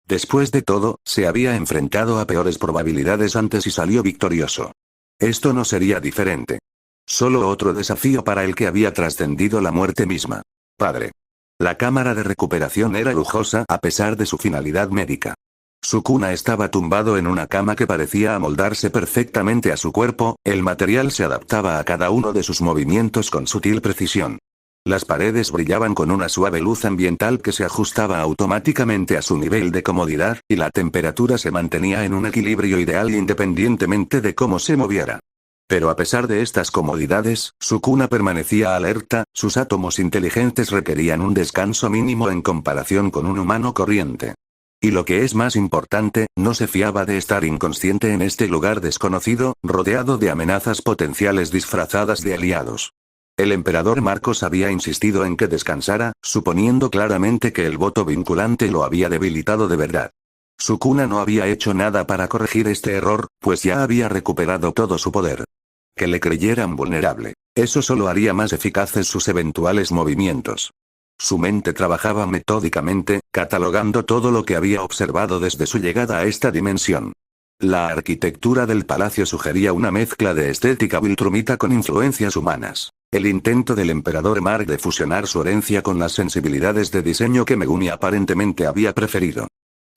Después de todo, se había enfrentado a peores probabilidades antes y salió victorioso. Esto no sería diferente. Solo otro desafío para el que había trascendido la muerte misma. Padre. La cámara de recuperación era lujosa a pesar de su finalidad médica. Sukuna estaba tumbado en una cama que parecía amoldarse perfectamente a su cuerpo, el material se adaptaba a cada uno de sus movimientos con sutil precisión. Las paredes brillaban con una suave luz ambiental que se ajustaba automáticamente a su nivel de comodidad, y la temperatura se mantenía en un equilibrio ideal independientemente de cómo se moviera. Pero a pesar de estas comodidades, Sukuna permanecía alerta, sus átomos inteligentes requerían un descanso mínimo en comparación con un humano corriente. Y lo que es más importante, no se fiaba de estar inconsciente en este lugar desconocido, rodeado de amenazas potenciales disfrazadas de aliados. El emperador Marcos había insistido en que descansara, suponiendo claramente que el voto vinculante lo había debilitado de verdad. Sukuna no había hecho nada para corregir este error, pues ya había recuperado todo su poder. Que le creyeran vulnerable. Eso solo haría más eficaces sus eventuales movimientos. Su mente trabajaba metódicamente, catalogando todo lo que había observado desde su llegada a esta dimensión. La arquitectura del palacio sugería una mezcla de estética viltrumita con influencias humanas. El intento del emperador Mark de fusionar su herencia con las sensibilidades de diseño que Megumi aparentemente había preferido.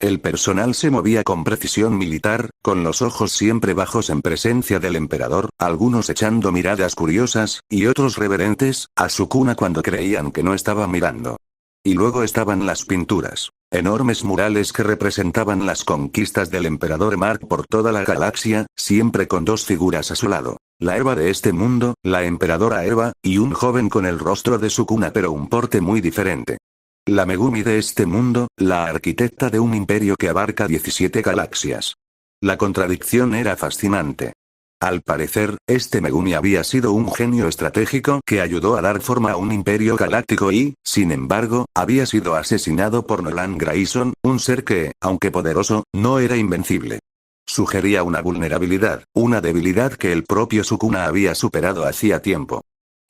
El personal se movía con precisión militar, con los ojos siempre bajos en presencia del emperador, algunos echando miradas curiosas, y otros reverentes, a Sukuna cuando creían que no estaba mirando. Y luego estaban las pinturas. Enormes murales que representaban las conquistas del emperador Mark por toda la galaxia, siempre con dos figuras a su lado. La Eva de este mundo, la emperadora Eva, y un joven con el rostro de Sukuna pero un porte muy diferente. La Megumi de este mundo, la arquitecta de un imperio que abarca 17 galaxias. La contradicción era fascinante. Al parecer, este Megumi había sido un genio estratégico que ayudó a dar forma a un imperio galáctico y, sin embargo, había sido asesinado por Nolan Grayson, un ser que, aunque poderoso, no era invencible. Sugería una vulnerabilidad, una debilidad que el propio Sukuna había superado hacía tiempo.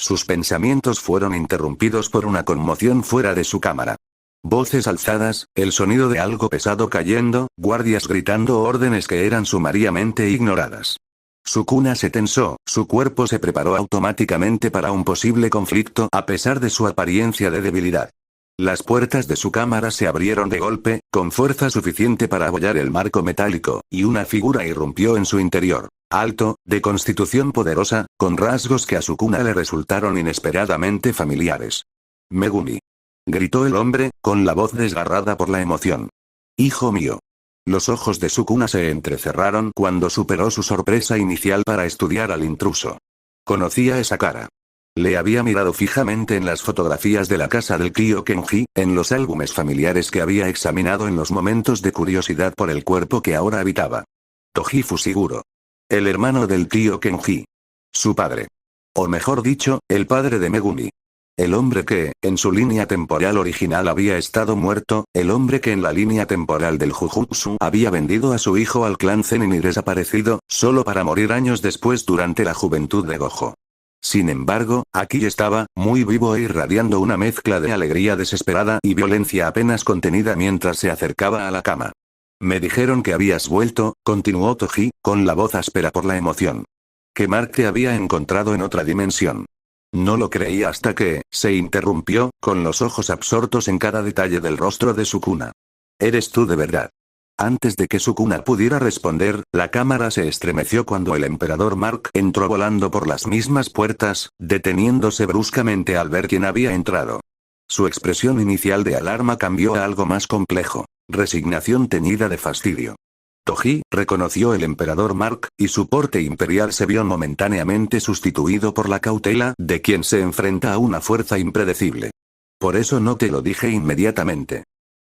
Sus pensamientos fueron interrumpidos por una conmoción fuera de su cámara. Voces alzadas, el sonido de algo pesado cayendo, guardias gritando órdenes que eran sumariamente ignoradas. Sukuna se tensó, su cuerpo se preparó automáticamente para un posible conflicto a pesar de su apariencia de debilidad. Las puertas de su cámara se abrieron de golpe, con fuerza suficiente para abollar el marco metálico, y una figura irrumpió en su interior. Alto, de constitución poderosa, con rasgos que a Sukuna le resultaron inesperadamente familiares. Megumi. Gritó el hombre, con la voz desgarrada por la emoción. Hijo mío. Los ojos de Sukuna se entrecerraron cuando superó su sorpresa inicial para estudiar al intruso. Conocía esa cara. Le había mirado fijamente en las fotografías de la casa del tío Kenji, en los álbumes familiares que había examinado en los momentos de curiosidad por el cuerpo que ahora habitaba. Toji Fushiguro. El hermano del tío Kenji. Su padre. O mejor dicho, el padre de Megumi. El hombre que, en su línea temporal original había estado muerto, el hombre que en la línea temporal del Jujutsu había vendido a su hijo al clan Zenin y desaparecido, solo para morir años después durante la juventud de Gojo. Sin embargo, aquí estaba, muy vivo e irradiando una mezcla de alegría desesperada y violencia apenas contenida mientras se acercaba a la cama. Me dijeron que habías vuelto, continuó Toji, con la voz áspera por la emoción. Que Mark te había encontrado en otra dimensión. No lo creí hasta que, se interrumpió, con los ojos absortos en cada detalle del rostro de Sukuna. ¿Eres tú de verdad? Antes de que Sukuna pudiera responder, la cámara se estremeció cuando el emperador Mark entró volando por las mismas puertas, deteniéndose bruscamente al ver quién había entrado. Su expresión inicial de alarma cambió a algo más complejo, resignación teñida de fastidio. Toji reconoció el emperador Mark, y su porte imperial se vio momentáneamente sustituido por la cautela de quien se enfrenta a una fuerza impredecible. Por eso no te lo dije inmediatamente.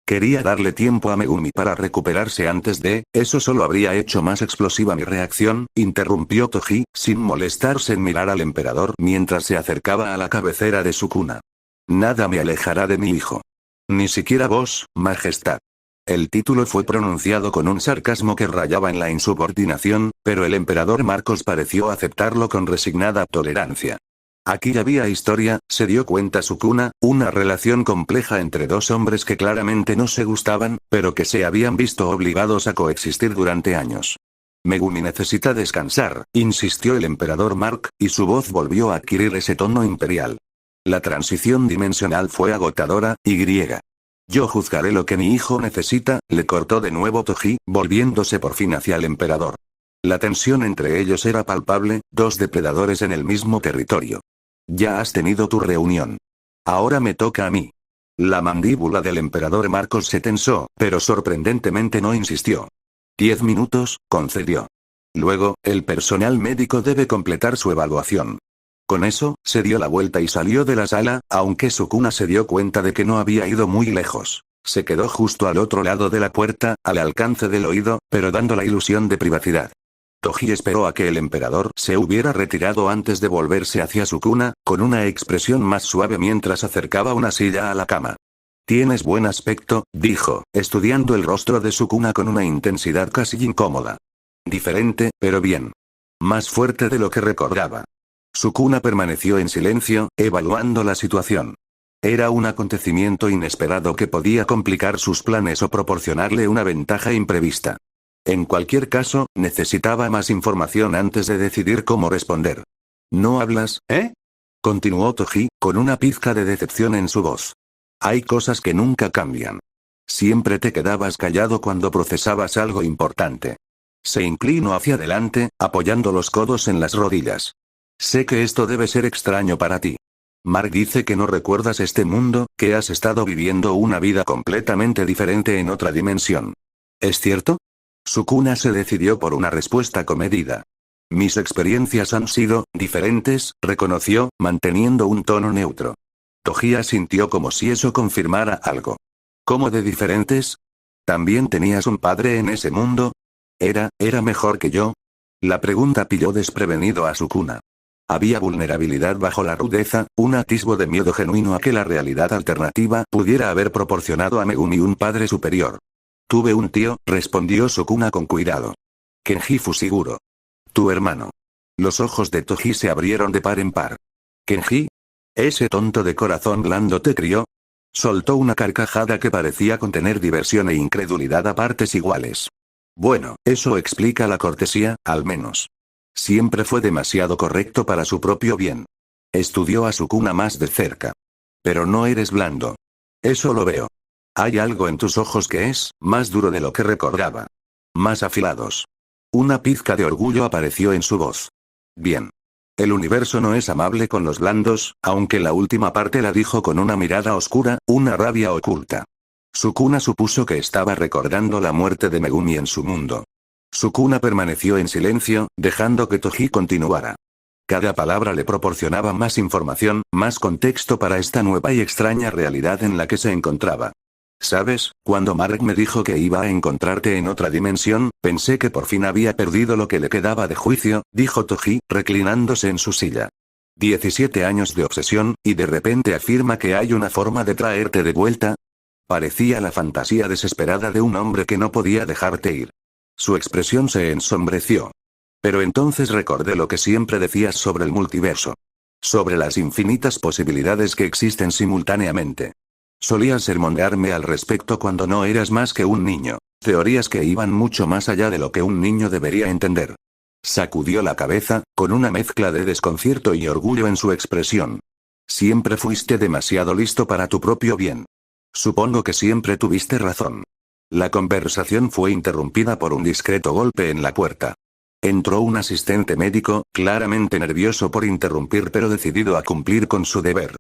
Quería darle tiempo a Megumi para recuperarse antes de, eso solo habría hecho más explosiva mi reacción, interrumpió Toji, sin molestarse en mirar al emperador mientras se acercaba a la cabecera de Sukuna. Nada me alejará de mi hijo. Ni siquiera vos, majestad. El título fue pronunciado con un sarcasmo que rayaba en la insubordinación, pero el emperador Marcos pareció aceptarlo con resignada tolerancia. Aquí había historia, se dio cuenta Sukuna, una relación compleja entre dos hombres que claramente no se gustaban, pero que se habían visto obligados a coexistir durante años. Megumi necesita descansar, insistió el emperador Mark, y su voz volvió a adquirir ese tono imperial. La transición dimensional fue agotadora, y griega. Yo juzgaré lo que mi hijo necesita, le cortó de nuevo Toji, volviéndose por fin hacia el emperador. La tensión entre ellos era palpable, dos depredadores en el mismo territorio. Ya has tenido tu reunión. Ahora me toca a mí. La mandíbula del emperador Marcos se tensó, pero sorprendentemente no insistió. 10 minutos, concedió. Luego, el personal médico debe completar su evaluación. Con eso, se dio la vuelta y salió de la sala, aunque Sukuna se dio cuenta de que no había ido muy lejos. Se quedó justo al otro lado de la puerta, al alcance del oído, pero dando la ilusión de privacidad. Toji esperó a que el emperador se hubiera retirado antes de volverse hacia Sukuna, con una expresión más suave mientras acercaba una silla a la cama. Tienes buen aspecto, dijo, estudiando el rostro de Sukuna con una intensidad casi incómoda. Diferente, pero bien. Más fuerte de lo que recordaba. Sukuna permaneció en silencio, evaluando la situación. Era un acontecimiento inesperado que podía complicar sus planes o proporcionarle una ventaja imprevista. En cualquier caso, necesitaba más información antes de decidir cómo responder. ¿No hablas, continuó Toji, con una pizca de decepción en su voz. Hay cosas que nunca cambian. Siempre te quedabas callado cuando procesabas algo importante. Se inclinó hacia adelante, apoyando los codos en las rodillas. Sé que esto debe ser extraño para ti. Mark dice que no recuerdas este mundo, que has estado viviendo una vida completamente diferente en otra dimensión. ¿Es cierto? Sukuna se decidió por una respuesta comedida. Mis experiencias han sido diferentes, reconoció, manteniendo un tono neutro. Toji asintió como si eso confirmara algo. ¿Cómo de diferentes? ¿También tenías un padre en ese mundo? ¿Era mejor que yo? La pregunta pilló desprevenido a Sukuna. Había vulnerabilidad bajo la rudeza, un atisbo de miedo genuino a que la realidad alternativa pudiera haber proporcionado a Megumi un padre superior. Tuve un tío, respondió Sukuna con cuidado. Kenji Fushiguro. Tu hermano. Los ojos de Toji se abrieron de par en par. ¿Kenji? ¿Ese tonto de corazón blando te crió? Soltó una carcajada que parecía contener diversión e incredulidad a partes iguales. Bueno, eso explica la cortesía, al menos. Siempre fue demasiado correcto para su propio bien. Estudió a Sukuna más de cerca. Pero no eres blando. Eso lo veo. Hay algo en tus ojos que es más duro de lo que recordaba. Más afilados. Una pizca de orgullo apareció en su voz. Bien. El universo no es amable con los blandos, aunque la última parte la dijo con una mirada oscura, una rabia oculta. Sukuna supuso que estaba recordando la muerte de Megumi en su mundo. Sukuna permaneció en silencio, dejando que Toji continuara. Cada palabra le proporcionaba más información, más contexto para esta nueva y extraña realidad en la que se encontraba. ¿Sabes? Cuando Mark me dijo que iba a encontrarte en otra dimensión, pensé que por fin había perdido lo que le quedaba de juicio, dijo Toji, reclinándose en su silla. 17 años de obsesión, y de repente afirma que hay una forma de traerte de vuelta. Parecía la fantasía desesperada de un hombre que no podía dejarte ir. Su expresión se ensombreció. Pero entonces recordé lo que siempre decías sobre el multiverso. Sobre las infinitas posibilidades que existen simultáneamente. Solías sermonearme al respecto cuando no eras más que un niño. Teorías que iban mucho más allá de lo que un niño debería entender. Sacudió la cabeza, con una mezcla de desconcierto y orgullo en su expresión. Siempre fuiste demasiado listo para tu propio bien. Supongo que siempre tuviste razón. La conversación fue interrumpida por un discreto golpe en la puerta. Entró un asistente médico, claramente nervioso por interrumpir pero decidido a cumplir con su deber.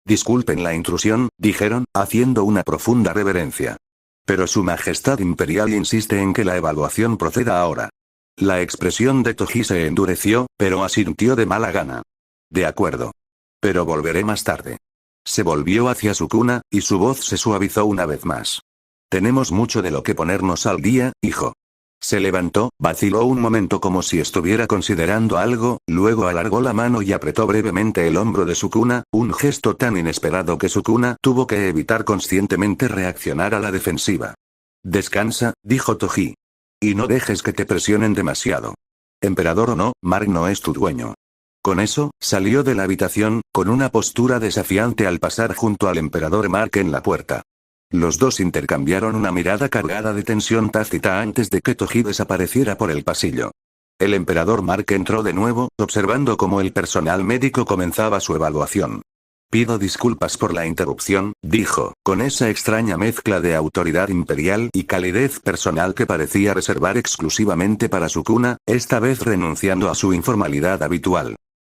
Disculpen la intrusión, dijeron, haciendo una profunda reverencia. Pero Su Majestad Imperial insiste en que la evaluación proceda ahora. La expresión de Toji se endureció, pero asintió de mala gana. De acuerdo. Pero volveré más tarde. Se volvió hacia Sukuna, y su voz se suavizó una vez más. Tenemos mucho de lo que ponernos al día, hijo. Se levantó, vaciló un momento como si estuviera considerando algo, luego alargó la mano y apretó brevemente el hombro de Sukuna, un gesto tan inesperado que Sukuna tuvo que evitar conscientemente reaccionar a la defensiva. Descansa, dijo Toji. Y no dejes que te presionen demasiado. Emperador o no, Mark no es tu dueño. Con eso, salió de la habitación, con una postura desafiante al pasar junto al emperador Mark en la puerta. Los dos intercambiaron una mirada cargada de tensión tácita antes de que Toji desapareciera por el pasillo. El emperador Mark entró de nuevo, observando cómo el personal médico comenzaba su evaluación. Pido disculpas por la interrupción, dijo, con esa extraña mezcla de autoridad imperial y calidez personal que parecía reservar exclusivamente para Sukuna, esta vez renunciando a su informalidad habitual.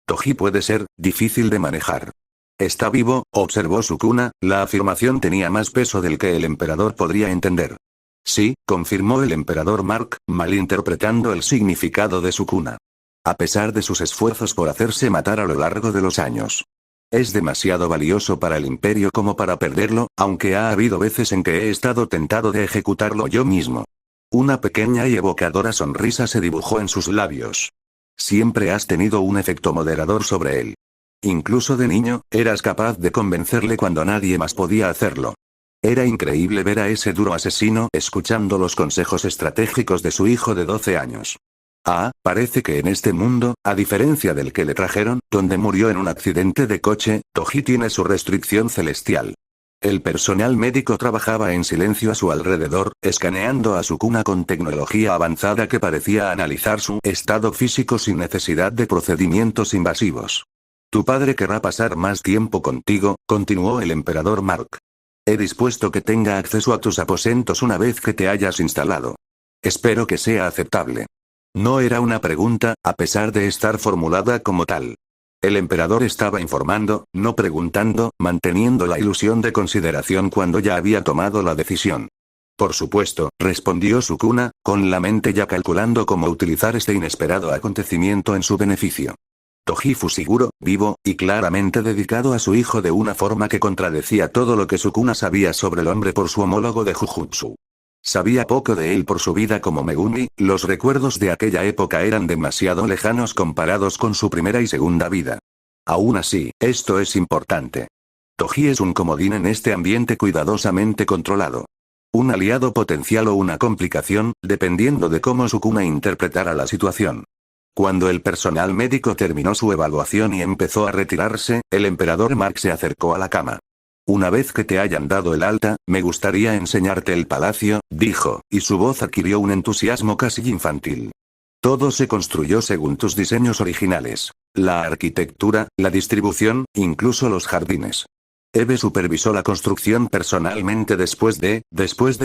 Toji puede ser difícil de manejar. Está vivo, observó Sukuna, la afirmación tenía más peso del que el emperador podría entender. Sí, confirmó el emperador Mark, malinterpretando el significado de Sukuna. A pesar de sus esfuerzos por hacerse matar a lo largo de los años. Es demasiado valioso para el imperio como para perderlo, aunque ha habido veces en que he estado tentado de ejecutarlo yo mismo. Una pequeña y evocadora sonrisa se dibujó en sus labios. Siempre has tenido un efecto moderador sobre él. Incluso de niño, eras capaz de convencerle cuando nadie más podía hacerlo. Era increíble ver a ese duro asesino escuchando los consejos estratégicos de su hijo de 12 años. Parece que en este mundo, a diferencia del que le trajeron, donde murió en un accidente de coche, Toji tiene su restricción celestial. El personal médico trabajaba en silencio a su alrededor, escaneando a Sukuna con tecnología avanzada que parecía analizar su estado físico sin necesidad de procedimientos invasivos. Tu padre querrá pasar más tiempo contigo, continuó el emperador Mark. He dispuesto que tenga acceso a tus aposentos una vez que te hayas instalado. Espero que sea aceptable. No era una pregunta, a pesar de estar formulada como tal. El emperador estaba informando, no preguntando, manteniendo la ilusión de consideración cuando ya había tomado la decisión. Por supuesto, respondió Sukuna, con la mente ya calculando cómo utilizar este inesperado acontecimiento en su beneficio. Toji Fushiguro, vivo, y claramente dedicado a su hijo de una forma que contradecía todo lo que Sukuna sabía sobre el hombre por su homólogo de Jujutsu. Sabía poco de él por su vida como Megumi, los recuerdos de aquella época eran demasiado lejanos comparados con su primera y segunda vida. Aún así, esto es importante. Toji es un comodín en este ambiente cuidadosamente controlado. Un aliado potencial o una complicación, dependiendo de cómo Sukuna interpretara la situación. Cuando el personal médico terminó su evaluación y empezó a retirarse, el emperador Mark se acercó a la cama. Una vez que te hayan dado el alta, me gustaría enseñarte el palacio, dijo, y su voz adquirió un entusiasmo casi infantil. Todo se construyó según tus diseños originales. La arquitectura, la distribución, incluso los jardines. Eve supervisó la construcción personalmente después de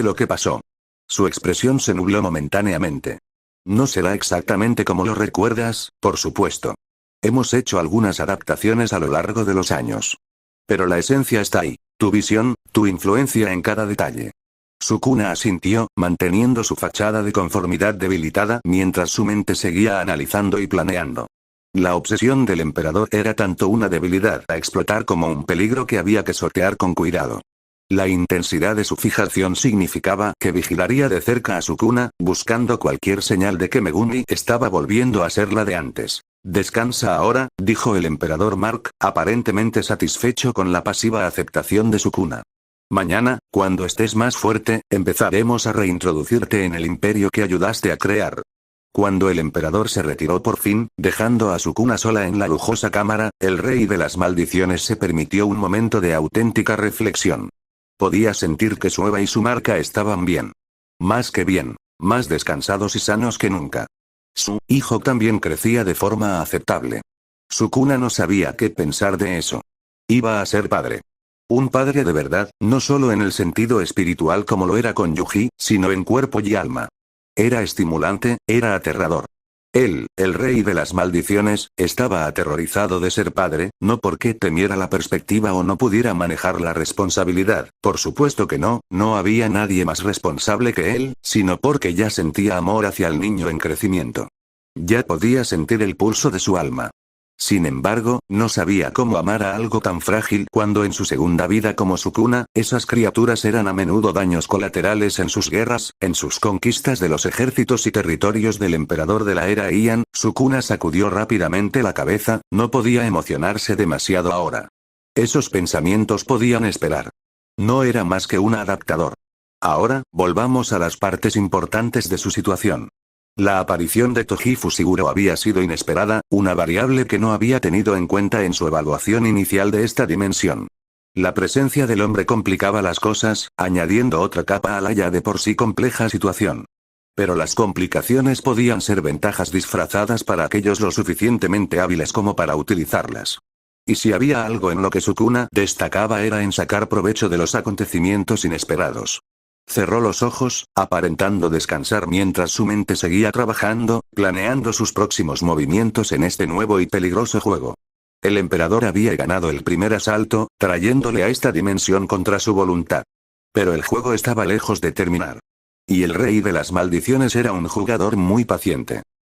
lo que pasó. Su expresión se nubló momentáneamente. No será exactamente como lo recuerdas, por supuesto. Hemos hecho algunas adaptaciones a lo largo de los años. Pero la esencia está ahí, tu visión, tu influencia en cada detalle. Sukuna asintió, manteniendo su fachada de conformidad debilitada mientras su mente seguía analizando y planeando. La obsesión del emperador era tanto una debilidad a explotar como un peligro que había que sortear con cuidado. La intensidad de su fijación significaba que vigilaría de cerca a Sukuna, buscando cualquier señal de que Megumi estaba volviendo a ser la de antes. Descansa ahora, dijo el emperador Mark, aparentemente satisfecho con la pasiva aceptación de Sukuna. Mañana, cuando estés más fuerte, empezaremos a reintroducirte en el imperio que ayudaste a crear. Cuando el emperador se retiró por fin, dejando a Sukuna sola en la lujosa cámara, el rey de las maldiciones se permitió un momento de auténtica reflexión. Podía sentir que su Eva y su marca estaban bien. Más que bien, más descansados y sanos que nunca. Su hijo también crecía de forma aceptable. Sukuna no sabía qué pensar de eso. Iba a ser padre. Un padre de verdad, no solo en el sentido espiritual como lo era con Yuji, sino en cuerpo y alma. Era estimulante, era aterrador. Él, el rey de las maldiciones, estaba aterrorizado de ser padre, no porque temiera la perspectiva o no pudiera manejar la responsabilidad, por supuesto que no, no había nadie más responsable que él, sino porque ya sentía amor hacia el niño en crecimiento. Ya podía sentir el pulso de su alma. Sin embargo, no sabía cómo amar a algo tan frágil cuando en su segunda vida como Sukuna, esas criaturas eran a menudo daños colaterales en sus guerras, en sus conquistas de los ejércitos y territorios del emperador de la era Heian. Sukuna sacudió rápidamente la cabeza, no podía emocionarse demasiado ahora. Esos pensamientos podían esperar. No era más que un adaptador. Ahora, volvamos a las partes importantes de su situación. La aparición de Toji Fushiguro había sido inesperada, una variable que no había tenido en cuenta en su evaluación inicial de esta dimensión. La presencia del hombre complicaba las cosas, añadiendo otra capa a la ya de por sí compleja situación. Pero las complicaciones podían ser ventajas disfrazadas para aquellos lo suficientemente hábiles como para utilizarlas. Y si había algo en lo que Sukuna destacaba era en sacar provecho de los acontecimientos inesperados. Cerró los ojos, aparentando descansar mientras su mente seguía trabajando, planeando sus próximos movimientos en este nuevo y peligroso juego. El emperador había ganado el primer asalto, trayéndole a esta dimensión contra su voluntad. Pero el juego estaba lejos de terminar. Y el rey de las maldiciones era un jugador muy paciente.